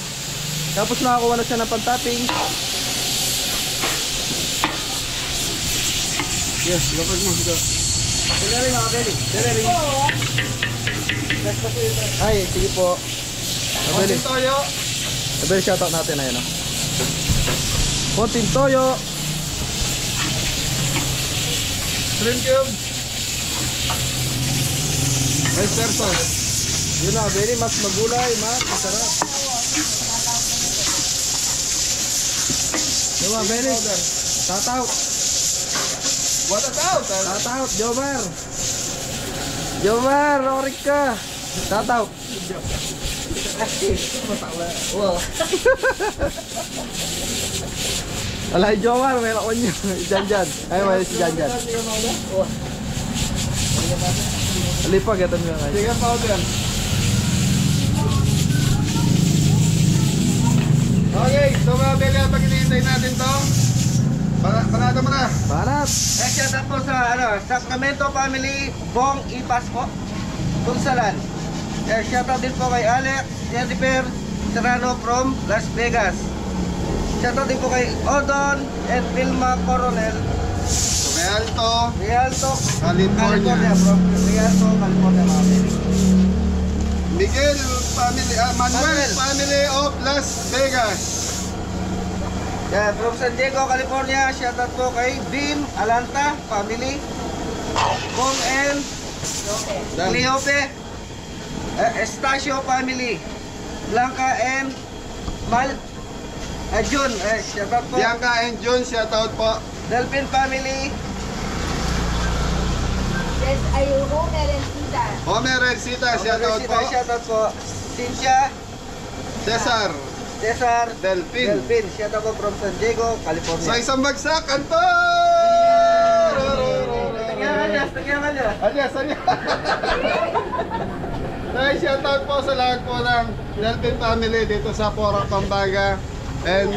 Tapos nakakuha na siya ng pantapping. Yes, lapag mo. Ito. Dali mga beli. Dali. Ay, sige po. Mabeli. Konting toyo. Mabeli shoutout natin ayun. Konting toyo. Shrimp cube. Oyster sauce. Yun na, mabeli. Mas magulay, mas masarap. Yung mabeli. Tataw. What about? Tataw, Jomar. Jomar, orik ka. Tataw. Alay Jomar, may lakon nyo. Janjan. Ay, may si Janjan. Alipag, ito nyo. Chicken powder. Okay, so mga beli, pag hinihintay natin to, panado mo na. Panat. Shout out po sa Sacramento Family Bong Ipas po. Kunsalan. Shout out din po kay Alex Jennifer Serrano from Las Vegas. Shout out din po kay Odon and Vilma Coronel Realto, Rialto, California. from Rialto, California mga baby. Miguel family, Manuel Manuel. family of Las Vegas. Yeah, from San Diego, California. Shout out po kay Bim Alanta Family. Bong and Cleope. Estacio Family. Blanca and Mal Jun. Shout out po. Bianca and June, shout out po. Delphin Family. Yes, ayoko, meron sita. Homer Rexita, shout out po. Shout out po. Cynthia. Cesar, Cesar. Delphin. Delphin. Shout out po from San Diego, California. Sa isang bagsak, Anton! Alias. Alias. Ay, shout out po sa lahat po ng Delphin family dito sa Porac, Pampanga and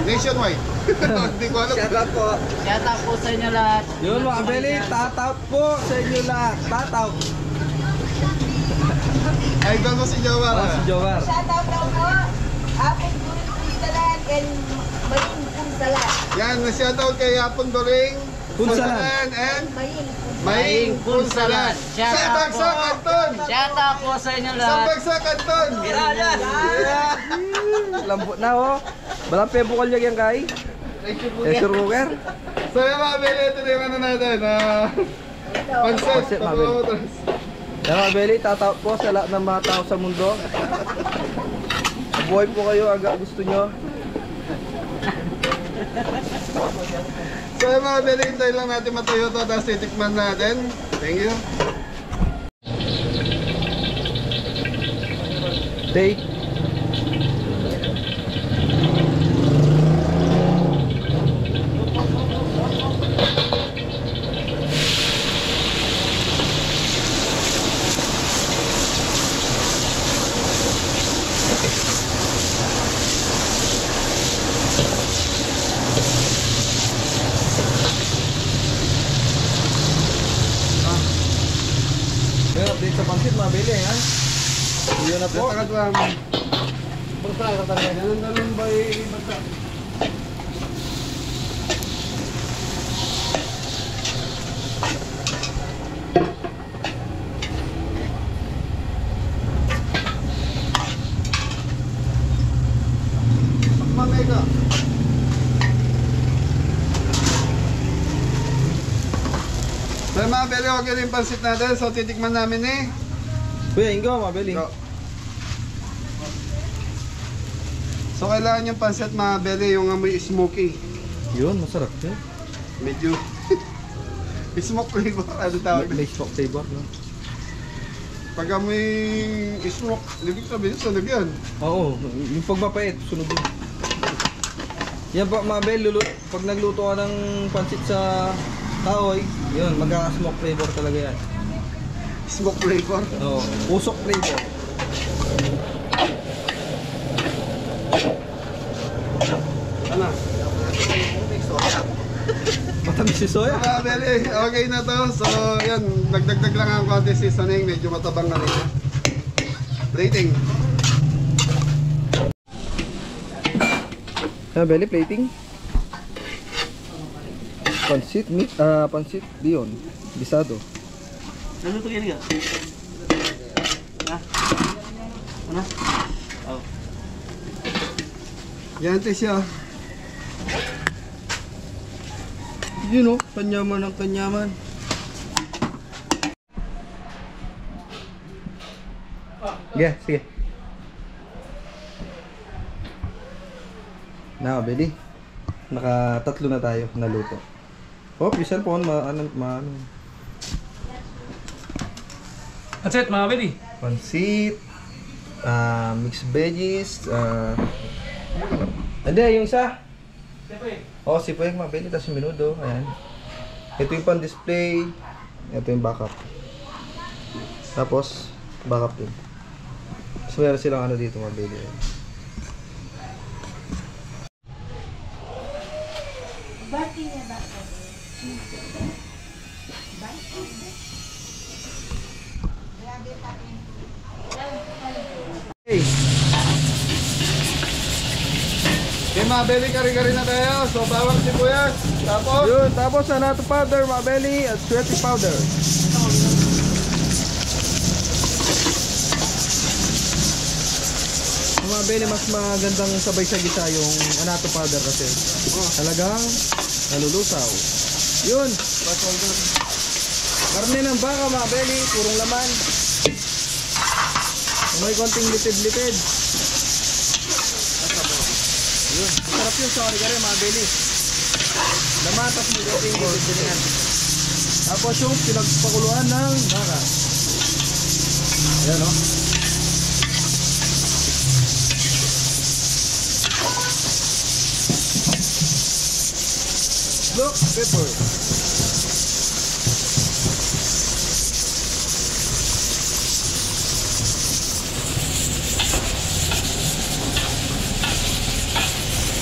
nationwide. Hindi ko alam. Shout out po. Shout out po sa inyo lahat. Yun mga beli, tataw po sa inyo lahat. Tataw. Idol mo si Jomar. Si Jomar. Shout out daw po. Apong During Punsalan and Mayin Punsalan. Yan, shout out kay Apon Doring, Punsalan. and Mayin Maing Punsalan. Shout Sa out bagsak, Anton! Shout out po sa inyo Sa lahat. bagsak, Anton! Lambot na oh. Balang pebukal niya yan kay. Pressure cooker. So yung mga beli, ito na yung ano natin. Pansit. Pansit, mga beli. Yan mga beli, tataw po sa lahat ng mga tao sa mundo. Buhay po kayo agad gusto nyo. So yung mga beli, hintay lang natin matuyo to, tapos titikman natin. Thank you. Take. May update sa pansit mga beli ha. Yun na po. Takat lang. Ganun ba yung basta? Mamay ka. So mga beli, okay rin yung pansit natin. So titikman namin Kuya, Ingo mga beli. So kailangan yung pansit mga beli, yung amoy smoky. Yun, masarap yun. Medyo smoke flavor, ano tawag? May smoke flavor. No? Pag amoy smoke, ibig sabihin sunog yan. Oo, yung pagpapait, sunod yun. Yan po mga bel, pag nagluto ka ng pansit sa kahoy, yun, magkaka-smoke flavor talaga yan. Smoke flavor. Oo, usok flavor. Ano? Matamis si soya. Mga beli, okay na to. So, yan, nagdagdag lang ang konti seasoning. Medyo matabang na rin. Plating. Belly plating. Pansit meat, pansit diyon, bisado. Ano to kaya? Ha? Ano? Oh. Yan ito siya. Yun oh, kanyaman ng kanyaman. Sige, sige. Na, Belly. Naka-tatlo na tayo naluto. Oh, yung cellphone, ano. That's it, mga bedi. Pansit, mixed veggies, hindi, yung isa. Oh, si Pueng, mga Belly, tapos yung menudo, ayan. Ito yung pan-display, ito yung backup. Tapos, backup din. So, meron silang ano dito, mga Belly. Hey. Okay, mga beli, kari-kari na tayo. So, bawang sibuyas. Tapos, Yun, tapos anato powder, mga Belly, at sweaty powder. Mga Belly, mas magandang sabay sa gisa yung anato powder kasi talagang nalulusaw. Yun, karne ng baka, mga Belly, purong laman. May konting litid-litid. Yun, sarap yun sa kari-kari, mga Belly. Laman, tapos may konting litid yan. Tapos yung pinagpakuluan ng baka. Ayan o. Look, pepper.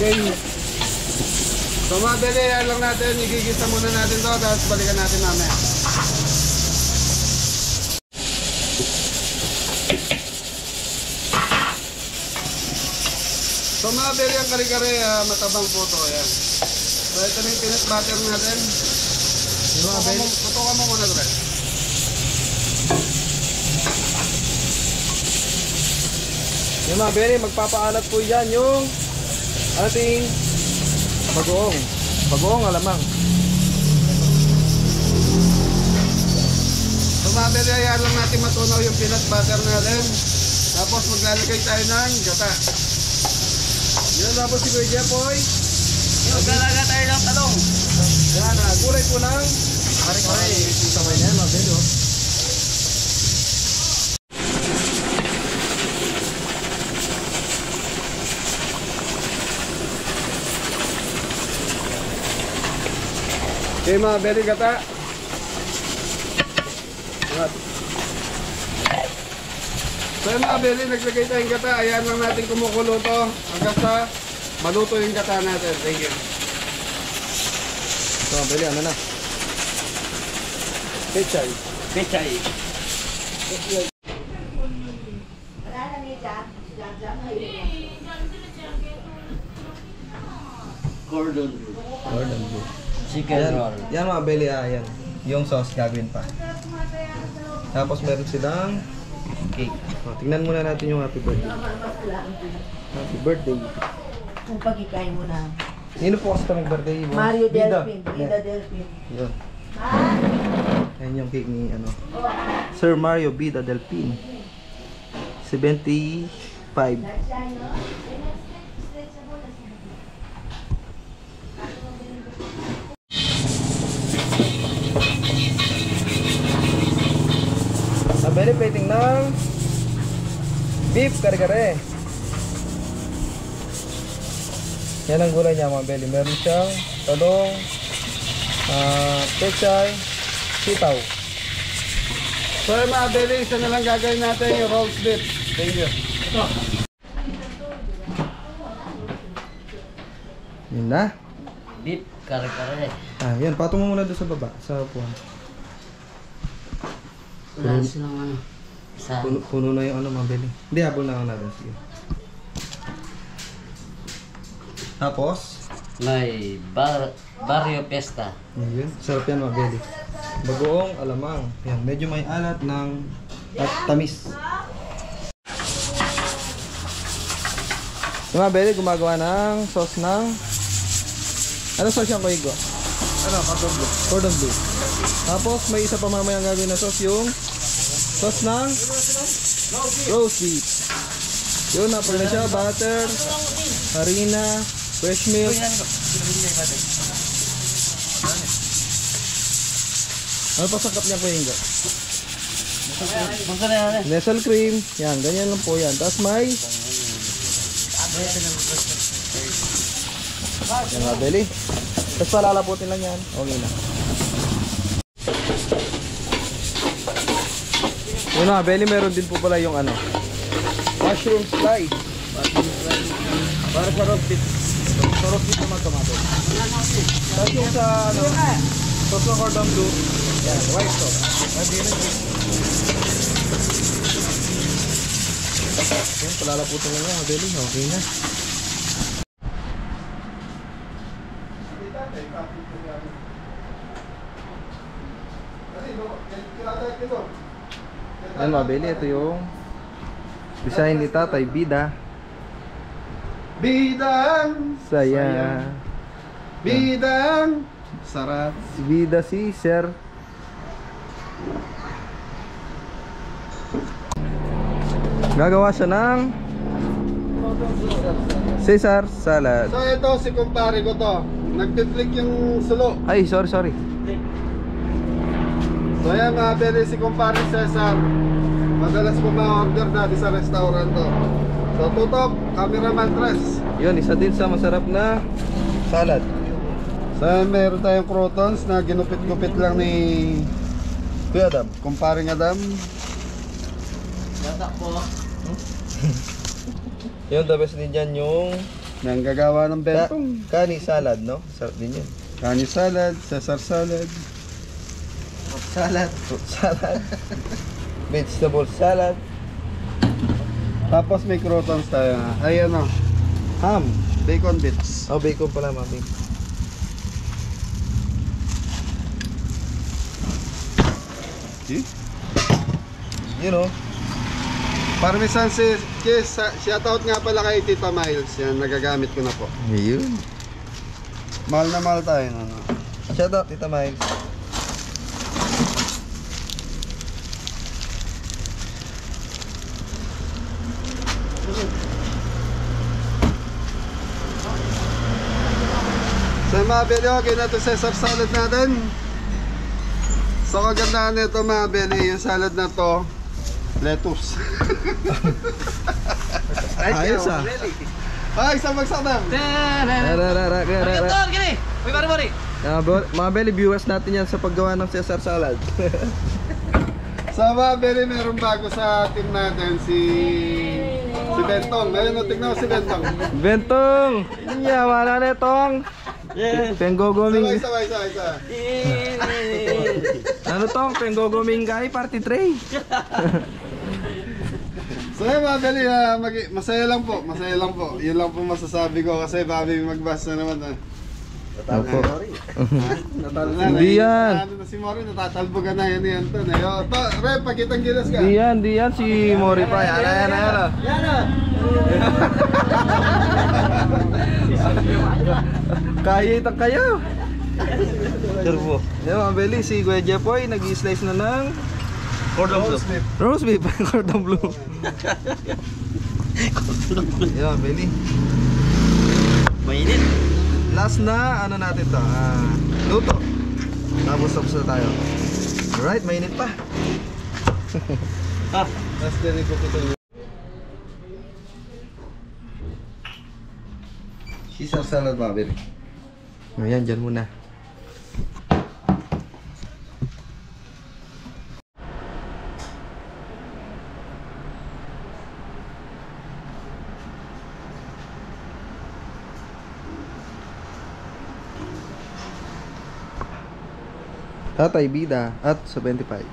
okay. So, mga beli, yan lang natin. Igigisa muna natin to. Tapos, balikan natin mamaya. So, mga beli, ang kari-kari, matabang po to. Ayan. So, ito na yung peanut butter natin. Yung mga Belly. Tutukan mo muna, Dre. Yung mga Belly, magpapaalat po yan yung ating bagoong. Bagoong alamang. So, mga beli, ayan lang natin matunaw yung peanut butter natin. Tapos, maglalagay tayo ng gata. Yun, tapos si Kuya Jepoy. Magdalaga tayo ng talong. Yan, gulay po ng kare-kare. Sabay na yan, mga Belly. Oh. Okay, mga beli, gata. So, yung mga beli, naglagay tayong gata. Ayan lang natin kumukulo to hanggang sa maluto yung gata natin. Thank you. So, mga Belly, ano na? Pechay. Pechay. Cordon bleu. Gordon blue. Chicken Yan, roll. yan mga Belly, yan. Yung sauce gagawin pa. Tapos meron silang cake. O, tingnan muna natin yung happy birthday. Happy birthday. Kung pagkikain mo na. Sino po kasi kaming birthday mo? Mario Bida. Delpin. Bida Delpin. Yun. Yan yung cake ni ano. Sir Mario Bida Delpin. 75. Belly plating ng beef kare-kare. Yan ang gulay niya mga belly. Meron siyang talong, pechay, sitaw. So yung mga belly, isa na lang gagawin natin yung roast beef. Thank you. Yun na. Beef, kare-kare. Yan, patong mo muna doon sa baba, sa upuan. Wala silang ano. Sa... Puno na yung ano mga belly. Hindi, habol na lang natin. Sige. Tapos, May Barrio Fiesta. yun. Sarap yan mga belly. Bagoong alamang. Yan, medyo may alat ng at tamis. Yung mga belly, gumagawa ng sauce ng... Ano sauce yung kuhigo? Ano, cordon bleu. Cordon bleu. Tapos may isa pa mamaya ang gagawin na sauce, yung sauce ng roast beef. Yun, napal na siya, butter, harina, fresh milk. Ano pa sangkap niya kuhingo? Nestle cream. Yan, ganyan lang po yan. Tapos may yan mga belly. Tapos palalaputin lang yan. Okay na. Yun mga belly, meron din po pala yung ano, mushroom slice. Para sa roast beef. Sa roast beef naman tomato. Tapos yung sa ano, sauce ng cordon bleu. Yan, white sauce. Yan, palalaputin lang yan mga belly. Okay na. Yan mga belly, ito yung design ni Tatay Bida. Bidang Saya. Bidang sarap. Si Bida si Sir. Gagawa siya ng Caesar salad. So ito si kumpare ko to. Nagpiplik yung sulo. Ay, sorry. So ayan mga belly, si kumpare Cesar. Madalas po ma-order natin sa restaurant to. So tutok, cameraman Tres. Yun, isa din sa masarap na salad. So ayan, meron tayong croutons na ginupit-gupit lang ni Kuya Adam. kumparing Adam. Yata po. Yun, the best din dyan yung Nang gagawa ng bentong. kani salad, no? Sarap din yun. Kani salad, Cesar salad. Fruit salad. Vegetable salad. Tapos may croutons tayo. Ay ano, Ham. bacon bits. Oh, bacon pala, mami. You know. Parmesan cheese, shoutout nga pala kay Tita Miles. Yan, nagagamit ko na po. Yun. Mahal na mahal tayo. Ano? Shout out, Tita Miles. So mga belly, okay na ito Cesar salad natin. So kagandahan nito mga belly, yung salad na to, lettuce. Ayos ah. Ay, isang magsakdam. Gini! Uy, pare-pare! Mga belly viewers natin yan sa paggawa ng Caesar salad. So mga belly, meron bago sa team natin si Bentong. Ngayon, tignan mo si Bentong. Bentong! Wala na itong Penggogoming. Sabay. Ano tong Penggogoming guy party tray? So yun mga belly, masaya lang po. Yun lang po masasabi ko kasi babi magbasa naman. Opo. Natalo na. Hindi yan. Ano na si Mori, natatalbogan na yan to. Re, pakitang gilas ka. Di yan si Mori pa. Yan. Kaya itang kayo. Turbo. Yan mga belly, si Kuya Jepoy nag-i-slice na ng roast beef. Cordon bleu. Yan belly. Mainit. Last na ano natin to, luto. Tapos na tayo. Alright, mainit pa. Last din ko ito. Caesar salad mga Beli. Ayan, dyan muna. Tatay Bida at 75.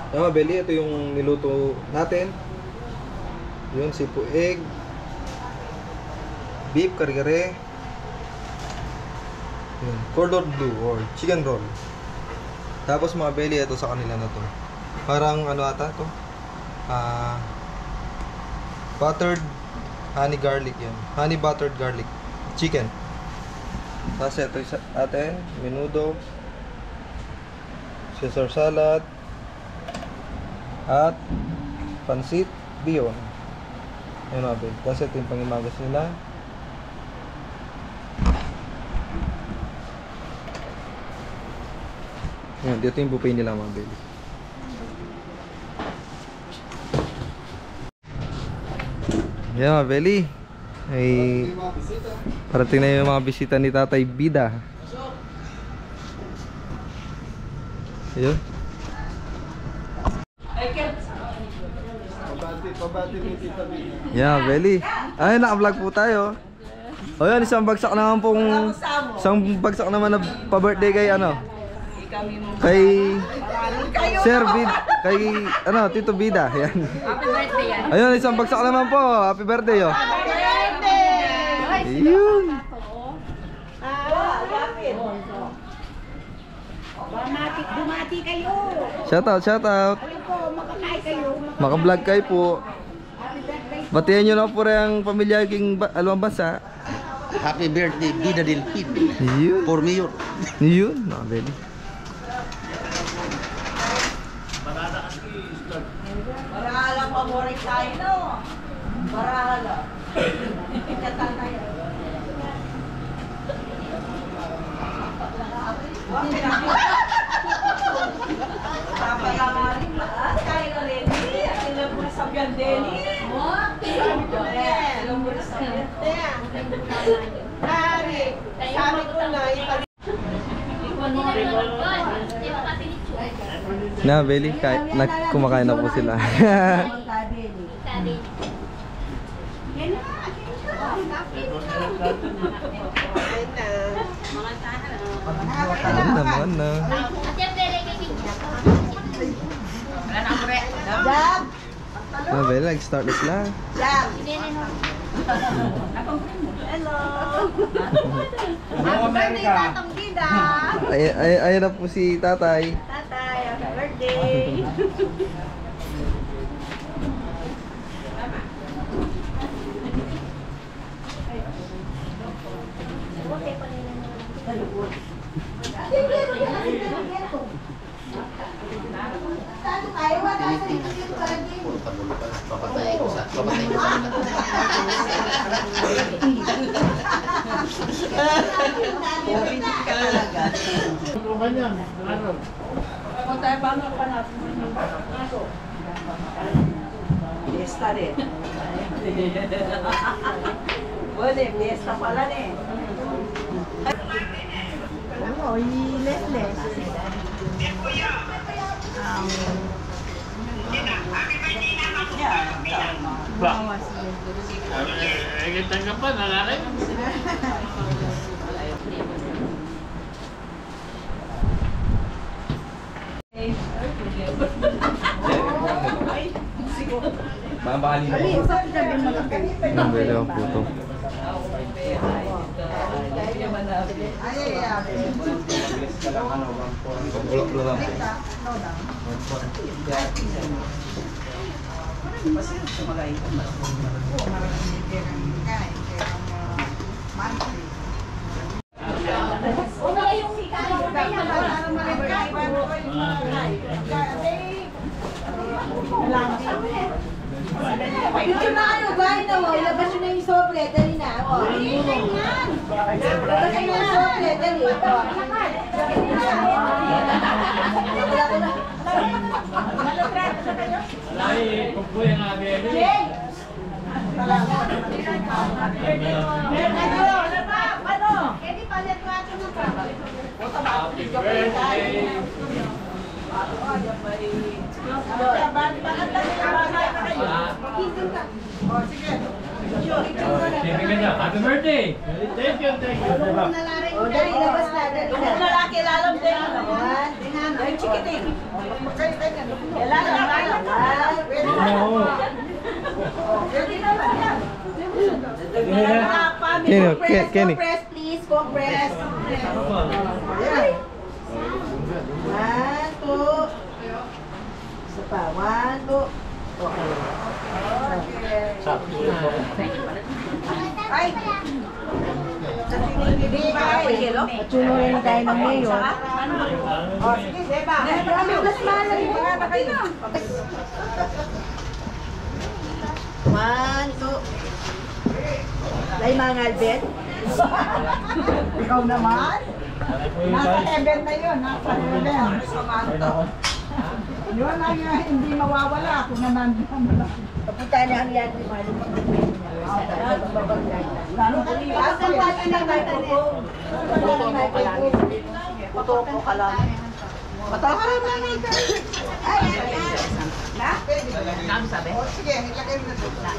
Yung mga Beli, ito yung niluto natin. Yun, sipu egg, beef kare-kare, yun, cordon bleu or chicken roll. Tapos mga Beli, ito sa kanila na to. Parang ano ata to? Buttered honey garlic yan. Honey buttered garlic chicken. Tapos ito sa atin, menudo, Caesar salad, at pansit bihon. Ayun mga Beli. Kasi ito yung pangimagas nila. Ayun, dito yung buffet nila mga Beli. Yan mga Beli. Ay parating na yung mga bisita ni Tatay Bida. Ayun. Pabati ni Tita Bini. Yeah, Beli. Ay, naka-vlog po tayo. O yan, isang bagsak naman na pa-birthday kay ano? Kay Sir Bid, kay ano, Tito Bida. Yan. Happy birthday yan. Ayun, isang bagsak naman po. Happy birthday, oh. Happy birthday! Ayun. Bumati kayo. Shout out, shout out. Ayun po, makakain kayo. Maka-vlog kayo po. Batihan nyo na po rin ang pamilya king alawang bansa. Happy birthday, Bida del Pin. Yun. For mayor. Yun, mga Beli. Barahala pa mo rin tayo, no? Barahala. Ikatan tayo. Papayarin lahat. Kaya na rin. Ilang mo sa biyan, Deli. Ilang mo sa biyan. Dari, sabi ko na, Na, Beli, kumakain na po sila. Ayun naman na. Jab! Na, Beli, nag-start na sila. Jab! Hello! Happy birthday, Tatang Bida! Ayun na po si Tatay. Tatay, happy birthday! Fiesta rin. Pwede, fiesta pala rin. Alam mo, i-les-les. Babali mo. Ang Beli ang puto. Pagulok lang. Picture na kayo, gaya na mo. Ilabas nyo na yung sople. Dali na. Ilabas nyo na yung sople. Dali. Happy birthday! Thank you. Lalaki, lalam din. Ay, chikiting. Kenny. Compress, please. Compress. 1, 2. Isa pa. 1, 2. Okay. Ay! Patsunurin na tayo ng mayor. O, sige, Beba. Marami plus malay mo. Mga na kayo. 1, 2. Lay mga Albert. Ikaw naman? Nasa heaven na yun. Nasa heaven. Yun ang hindi mawawala kung nanandun. Kapunta niya ang yan. Lalo ka niyo. Ang wala na microphone. Puto ko ka lang. Puto ka lang lang ito. Ay, na? Nang sabi? Sige, ilagay mo na.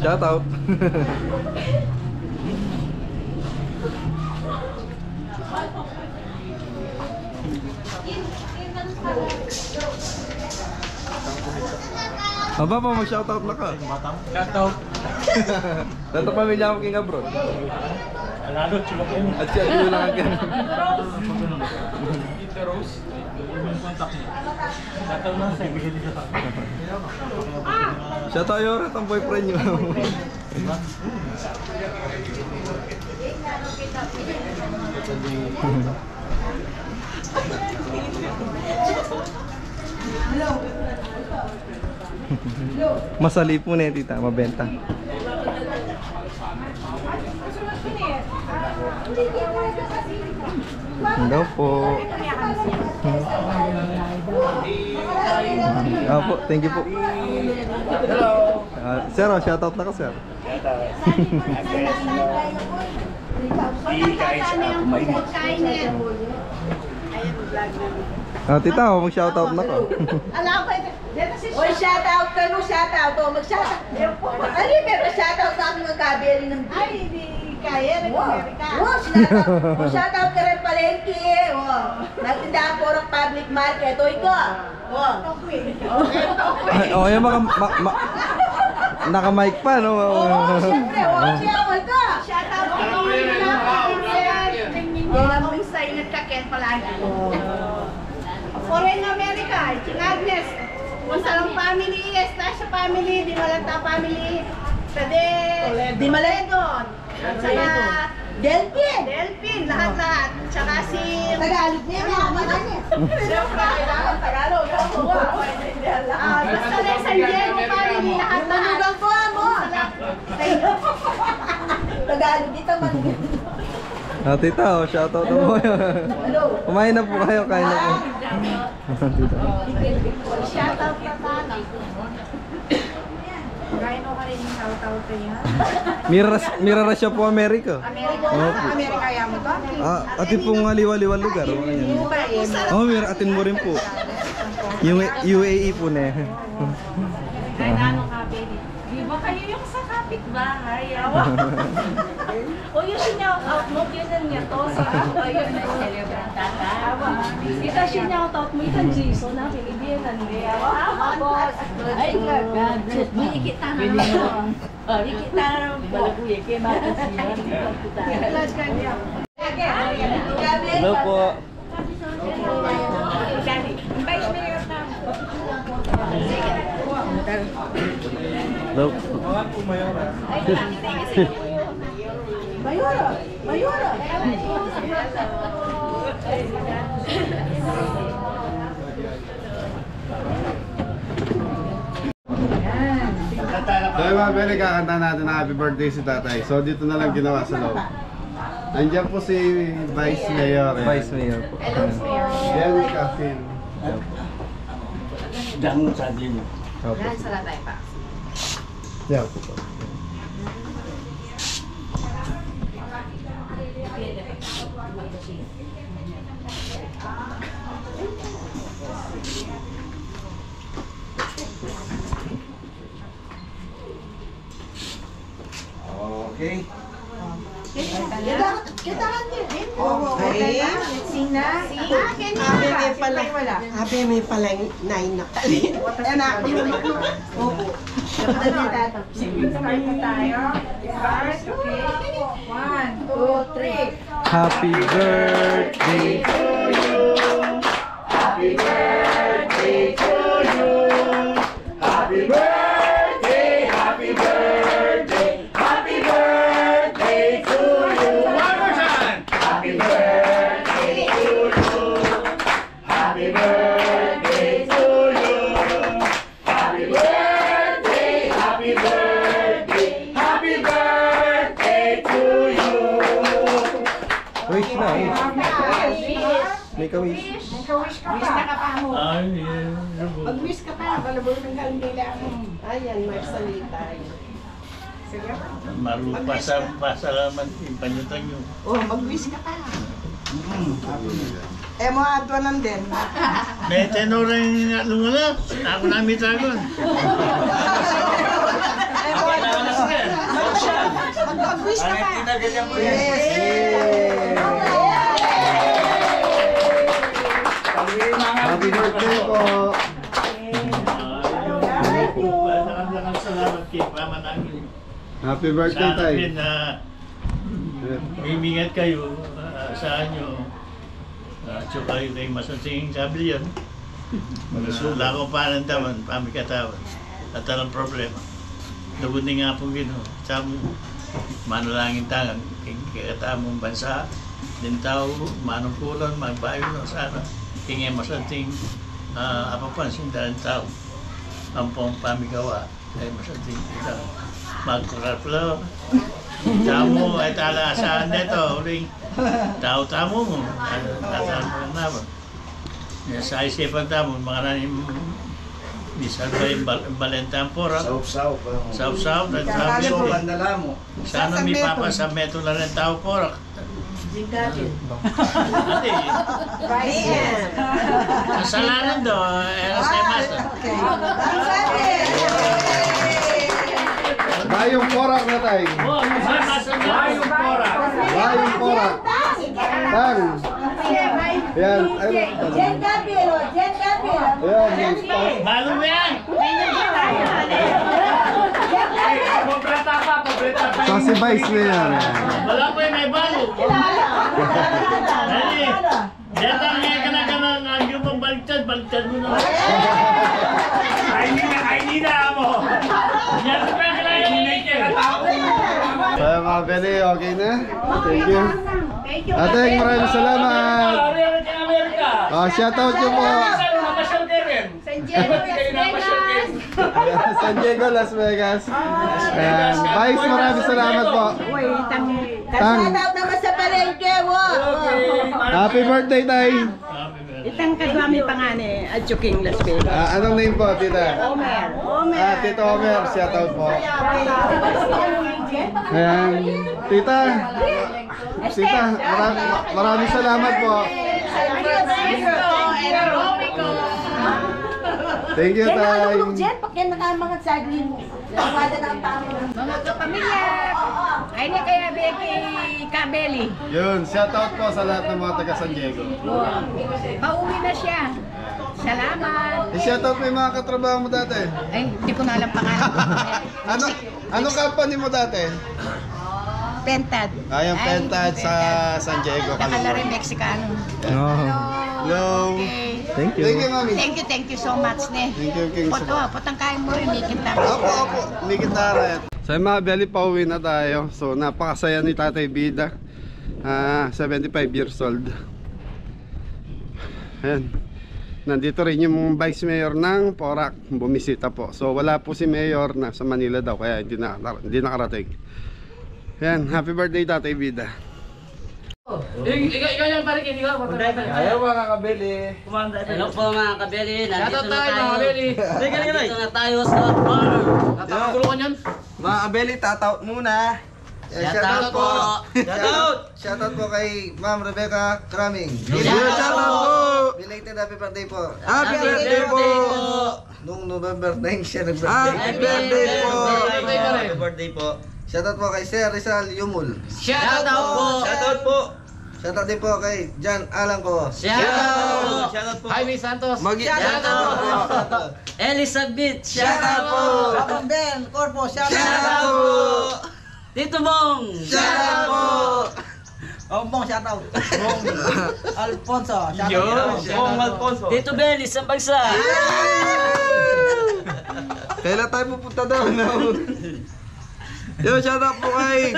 Shout out. Aba pa, mag-shoutout na ka. Shoutout. Dato pamilya ako king abroad. Alalo, chula ko yun. At siya, di lang ang ganun. Tito Rose. Yung contact niya. Shoutout na sa ibigay dito sa Siya tayo rin ang boyfriend niyo. Masali po na tita, mabenta. Hello po. Opo, thank you po. Hello. Sir, shoutout na ka, sir. Tita, mag-shoutout na ka. Alam ko, oy, shoutout ka no, shoutout. O, mag-shoutout. Ano pero shoutout sa aking magkabili ng ay, hindi kaya, nag-Amerika. Shoutout ka rin palengke. Nagtindahan po ng public market. O, ikaw. Oh, yung naka-mic pa, no? Siyempre, siyempre ka. Shoutout ka no. Yan ang style nagka-ken palagi. Foreign America, Ching Agnes. Kung salang family, Estasya family, Di Malanta family, Tade, Di Maledon. At saka Delphin. Lahat-lahat. Tsaka si... Tagalog niya, mga Siyempre, kailangan Tagalog. Basta na San Diego family, lahat-lahat. Manugang ko mo. Tagalog dito, manugang. Tita, shoutout na po. Kumain na po kayo, kain na po. Shoutout na tana. Kain mo ka rin yung shoutout niya. Mira siya po Amerika. Amerika yan mo to? Atin pong liwaliwan lugar. Oh, atin mo rin po. Yung UAE po na. Kahit anong kapit. Di ba kayo yung sa kapitbahay? O yung sinyaut mo, yun niya to. Sa ayun na celebrant tatawa. Ito sinyaut mo, ikan Jason na Pilipinan niya. Boss. Ay, God. Bili kita na lang. Bili kita na lang. Balaguya, kaya makasiyan. Hello po. Hello. Mayora. So yung mga beli, kakanta natin ng happy birthday si tatay. So dito na lang ginawa sa loob. Nandiyan po si Vice Mayor. Vice Mayor po. Yan, Kafin. Dahil sa din. Opo. Yan. Okay. Kailangan niya. Okay. Happy may palang 9 na kali. Anak, opo. Happy birthday to you. Happy birthday to you. Happy birthday, happy birthday, happy birthday to you. One more time. Happy birthday to you. Happy birthday to you. Happy birthday, happy birthday, happy birthday to you. Wish na, wish. Make a wish. Mag-wish ka pa, balabog ng kandila mo. Ayan, may salita. Pasalamat yung panyutang nyo. Oh, mag-wish ka pa. Mo adwa lang din. May tenor yung lumala. Ako namin tagon. Mag-wish ka pa. Happy birthday po. Salamat kay mama namin. Happy birthday Sana tayo. din na mimingat kayo sa inyo. Tsaka kayo kay masansing sabi yan. Wala akong panandaman, pamikatawan. At alang problema. Nabuti nga po gino. Sa manalangin tangan. Kikatamong bansa. Din tao, manungkulan, magbayo na sana. Kaya masansing apapansin dahil tao. Ang pong pamigawa ay masansing ito. Magkakaraplo. Tamo ay talasaan nito. Uling tao-tamo mo. Tataan mo lang naman. Sa isipan tamo, mga nanin bisan ba yung balentang pora. Saup-saup. Saup-saup. Sana may papasameto na rin tao pora. Ate, kasalanan do, eras ay masa. Bayong porak na tayo. Bayong pora. Bayong porak. Tang. Yan. Jen Gabriel, Jen Gabriel. Yan. Malo mo yan! Pobreta pa. So si Vice Mayor. Wala po yung may balo. Dali. Deta nga ka na ang yung baliktad mo na. Ay, nina mo. Yan pa ka So mga Beli, okay na? Thank you. Ate, maraming salamat. Shoutout nyo po. San Diego, Las Vegas. Ayan. Vice, maraming salamat po. Tang. Shoutout naman sa palengke, wo. Happy birthday, Tay. Itang kadwami pangani at Chuking Las Vegas. Anong name po, tita? Omer. Tito Homer, shoutout po. Ayan. Tita. Tita, maraming salamat po. Thank you, Tay. Jen, pag yan nakamangat sa agli mo. Nakawada na ang tamo. Mga kapamilya. Ay na kaya Becky Cabelli. Yun, shoutout po sa lahat ng mga taga San Diego. Pauwi na siya. Salamat. Shoutout mo yung mga katrabaho mo dati. Ay, hindi ko na alam pangalan. Anong company mo dati? Pentad. Yung Pentad sa San Diego. Nakalari Mexicano. Hello. Okay. Thank you. Thank you, Mami. Thank you so much, ne. Thank you, King. Potang kain mo rin, mikit na. Opo. Mikit na rin. Sa mga Beli, pauwi na tayo. So, napakasaya ni Tatay Bida. 75 years old. Ayan. Nandito rin yung Vice Mayor ng Porac. Bumisita po. So, wala po si Mayor. Nasa Manila daw. Kaya hindi nakarating. Ayan. Happy birthday, Tatay Bida. Ikaw yung parikin, ikaw. Ayaw mga kabili. Hello po mga kabeli, nandito na tayo. Nandito na tayo sa farm. Tatapagulungan yan. Mga kabili, tataut muna. Shoutout po. Shoutout po kay Ma'am Rebecca Craming. Shoutout po. Belated happy birthday po. Happy birthday po. Nung November 9 siya nag-birthday. Happy birthday po. Happy birthday po. Shoutout po kay Sir Rizal Yumul. Shoutout po. Shoutout po. Shoutout din po kay John Alangco. Shoutout. Shoutout po. Jaime Santos. Shoutout po. Elizabeth. Shoutout po. Kapag Ben, Corpo, shout Shoutout po. Tito Bong. Shoutout po. Bong, shout out. Bong Alfonso, shout out. Bong Alfonso. Tito Bel, isang bagsa. Kailan tayo pupunta doon? Yo, shoutout po kay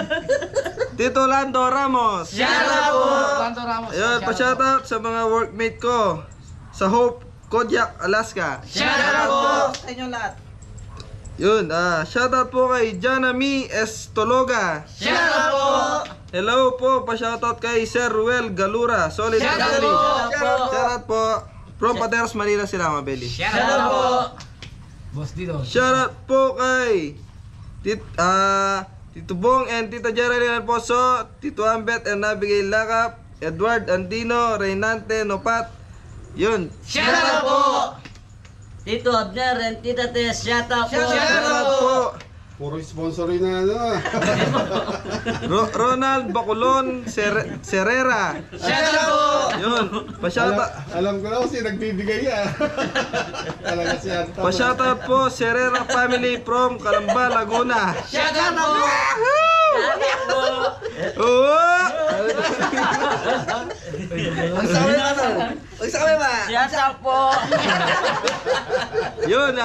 Tito Lando Ramos. Shoutout po. Santo Ramos. Ayun, pa-shoutout sa mga workmate ko sa Hope, Kodiak, Alaska. Shoutout po. Sa inyo lahat. Yun, shoutout po kay Janami Estologa. Shoutout po. Hello po, pa-shoutout kay Sir Ruel Galura, Solid Shoutout Family. po. Shoutout po. From Pateros, Manila sila, mabeli. Shoutout po. Boss dito. Shoutout po kay Tito Bong and Tito Geraldine Alfonso, Tito Ambet and Abigail Lakap, Edward Andino, Reynante Nopat. Yun. Shoutout po. Tito Abner and Tita Tess, shoutout po. Shoutout po. Puro sponsorin na ano. Ronald Bacolon Serrera. Shoutout po. Yun. Pa-shoutout. Alam ko na kasi nagbibigay yan. Talaga siya. Pa-shoutout po Serrera family from Calamba, Laguna. Shoutout po. Oo! Ang sabi na ano? Ang sabi ba? Shoutout po. Yun,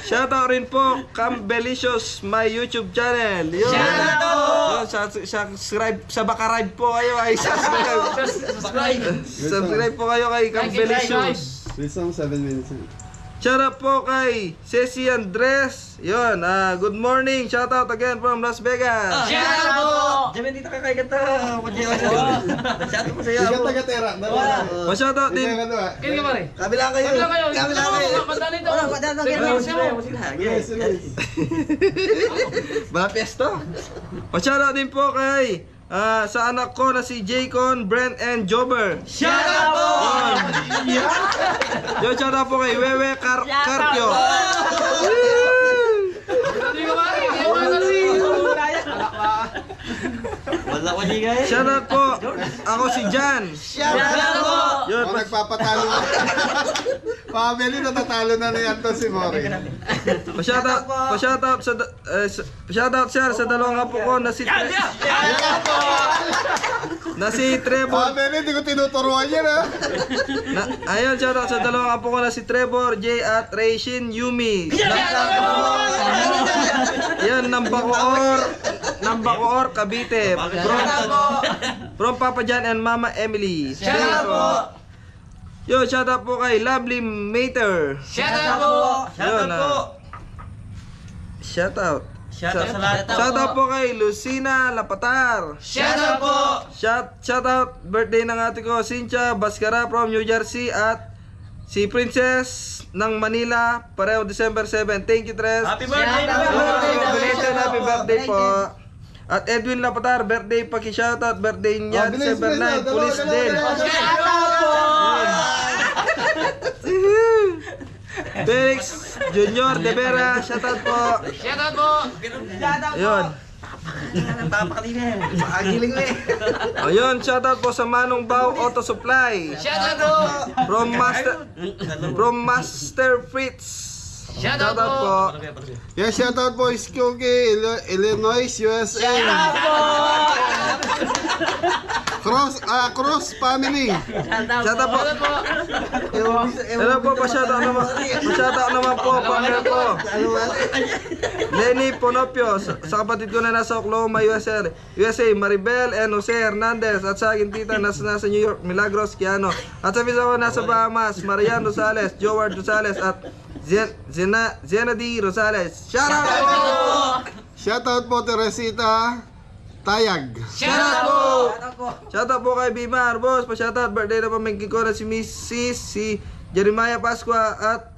shoutout rin po Cambelicious, my YouTube channel. Yun. Yun, subscribe sa Bakaride po kayo ay subscribe po kayo kay Cambelicious. Please 7 minutes. Shoutout po kay Ceci Andres. Yun, good morning. Shoutout again from Las Vegas. Shoutout po. Diyan dito kakay kanta. Shoutout po sa iyo. Sigat taga-tera. Pa-shoutout din. Kini ka pare. Kabila kayo. Kabila kayo. Madali to. Yes, yes. Mga piesto. Pa-shoutout din po kay sa anak ko na si Jaycon, Brent, and Jobber. Shoutout po. Yo, shoutout po kay Wewe Carpio. Hindi ka pare. Madali. Wala ko di guys. Shoutout po. Ako si Jan. Shoutout po. Yun, O nagpapatalo na. Family natatalo na yan to si Mori. pa-shoutout sir sa dalawang apo ko na si Trevor. Family, hindi ko tinuturuan yan ha. Ayun, shoutout sa dalawang apo ko na si Trevor, Jay at Raishin Yumi. Yan, Nambacoor, Cavite. From Papa John and Mama Emily. Shoutout po. Yo, shoutout po kay Lovely Mater. Shoutout po. Shoutout. Shoutout sa lahat. Shoutout po kay Lucina Lapatar. Shoutout po. Shoutout birthday ng ate ko Cynthia Bascara from New Jersey at si Princess ng Manila, pareho December 7. Thank you, Tres. Happy birthday. Belated happy birthday po. At Edwin Lapatar, birthday paki-shoutout, birthday niya bilis, December bilis, 9, police dalawa, din. dalawa. Shoutout po. Felix Junior De Vera, shoutout po. Shoutout po. Ayun. Papakalina. Agiling na eh. Ayun, shoutout po sa Manong Bao Auto Supply. Shoutout po. From Master Fritz. Shoutout Shoutout po. Yes, shoutout po Skokie, Illinois, USA. Cross family. Shoutout po. Hello po, pa-shoutout naman po, partner po. Lenny Ponopio, sa kapatid ko na nasa Oklahoma, USA, Maribel and Jose Hernandez, at sa akin tita nasa New York, Milagros Kiano. At sa visa ko nasa Bahamas, Marian Rosales, Joward Rosales, at Zenadi Rosales. Shoutout po! Shoutout po Teresita Tayag. Shoutout po kay Bimar, boss. Pa-shoutout, birthday na pamangkin ko na si Mrs. si Jeremiah Pascua at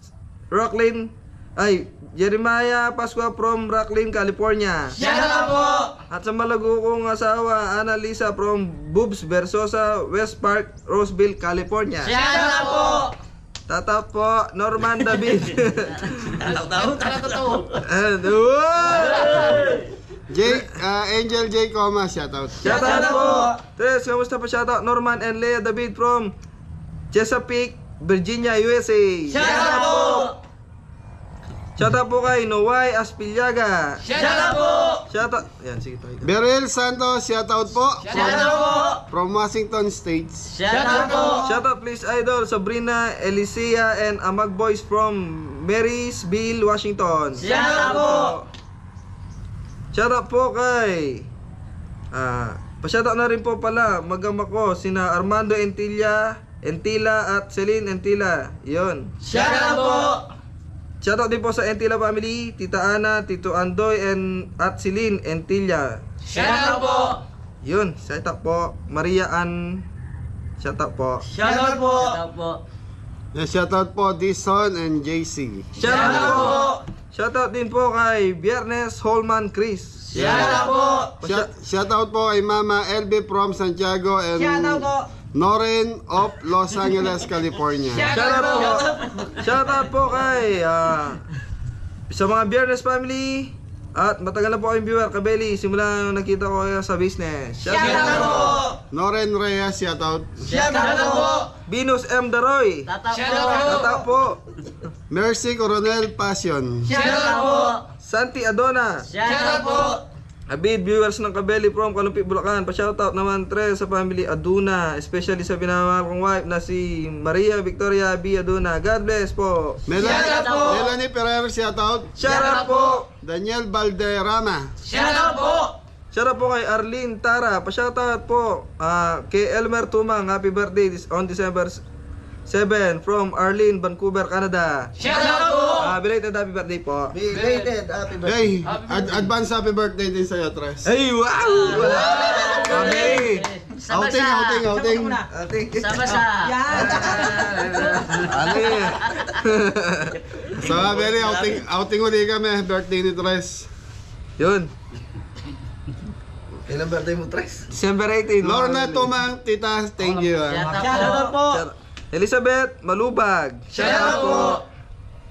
Jeremiah Pascua from Rocklin, California. Shoutout po! At sa malago kong asawa, Annalisa from Boobs Versosa, West Park, Roseville, California. Shoutout po! Tatat po, Norman David. And, Angel J. Coma, shoutout. shoutout po. Tres, kamusta po shoutout? Norman and Leah David from Chesapeake, Virginia, USA. Shoutout po! Shoutout po kay Noay Aspillaga. Shoutout po! Shoutout. Yan, sige tayo. Beryl Santos, shoutout po. Shoutout po! From Washington States. Shoutout po! Shoutout please idol Sabrina Elicia and Amag Boys from Marysville, Washington. Shoutout po! Shoutout po kay pa-shoutout na rin po pala magama ko sina Armando Entilla at Celine Entilla. Yun. Shoutout po! Shoutout din po sa Entilla family, Tita Ana, Tito Andoy at Celine Entilla. Shoutout po! Yun, shoutout po. Maria Ann, shoutout po. Shoutout po! Shoutout po! Shoutout po Dison and JC. Shoutout po. Shoutout din po kay Biernes Holman Chris. Shoutout po! Shoutout po kay Mama LB from Santiago and Noren of Los Angeles, California. Shoutout po. Shoutout po kay sa mga Biernes family at matagal na po kayong viewer, Kabeli, simula nung nakita ko kayo sa business. Shoutout po! Noren Reyes, shoutout. Shoutout po! Venus M. Daroy. Shoutout po. Mercy Coronel Passion. Shoutout po! Santi Adona. Shoutout po! Abid viewers ng Kabeli from Kalumpi, Bulacan. Pa-shoutout naman tres sa family Aduna, especially sa pinamahal kong wife na si Maria Victoria B. Aduna. God bless po. Melanie Ferrer, shoutout. Shoutout po. Daniel Valderrama. Shoutout po! Shoutout po kay Arlene Tara. Pa-shoutout po kay Elmer Tumang. Happy birthday on December 7 from Arlene, Vancouver, Canada. Shoutout po! Belated happy birthday po. Belated happy birthday. Hey, advance happy birthday din sa'yo, Tres. Hey, wow! Okay. Outing. Sabasa! Ali. So, very outing uli kami. Birthday ni Tres. Yun. Ilang birthday mo, Tres? December 18. Lorna Tumang, tita, thank you. Shoutout po! Elizabeth Malubag. Shoutout po!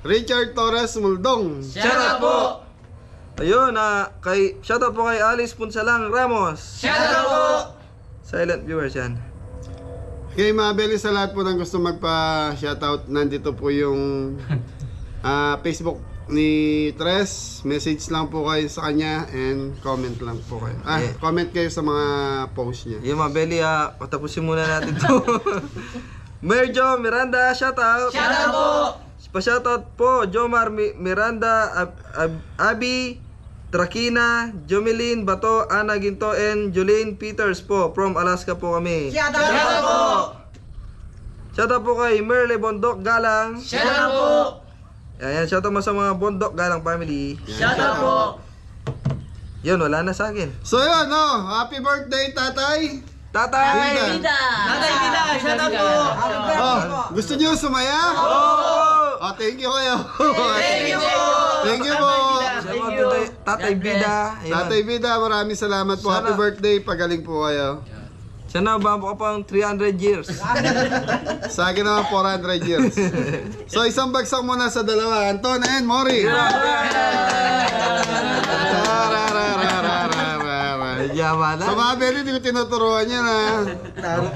Richard Torres Muldong. Shoutout po! Ayun, shoutout po kay Alice Punsalang Ramos. Shoutout po! Silent viewers yan. Okay, mabeli sa lahat po ng gusto magpa-shoutout. Nandito po yung Facebook ni Tres. Message lang po kayo sa kanya and comment lang po kayo. Comment kayo sa mga post niya. Yung mabeli, patapusin muna natin to. Merjo Miranda, shoutout. Shoutout po! Pa-shoutout po, Jomar Miranda, Abi Trakina, Jomelyn Bato, Ana Ginto, and Jolene Peters po. From Alaska po kami. Shoutout po! Shoutout po kay Merle Bondok Galang. Shoutout po! Ayan, shoutout mo sa mga Bondok Galang family. Shoutout po! Yun, wala na sa akin. So yun, happy birthday, tatay. Tatay! Bida! Tatay Bida! Shoutout po! Gusto niyo sumaya? Thank you kayo. Thank you po! Thank you po. Tatay Bida. Ayan. Tatay Bida, maraming salamat po. Happy birthday, pagaling po kayo. Sana bambo ka pang 300 years. Sa akin naman 400 years. So isang bagsak muna sa dalawa. Anton and Mori. So mga beli, hindi ko tinuturuan yan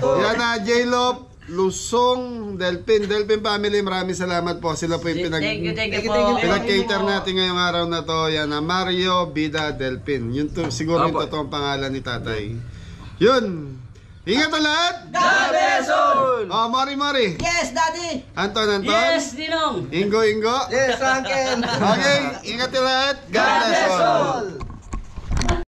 Yan na, J-Lop, Lusong, Delphin family, maraming salamat po. Sila po yung Thank you po. pinag-cater natin ngayong araw na to. Yan na, Mario, Bida, Delphin. Yun to, siguro yung totoong pangalan ni tatay. Yun. Ingat ang lahat! God bless all! Mari. Yes, Daddy! Anton. Yes, Dinong! Ingo. Yes, Uncle! Okay, ingat ang lahat. God bless all.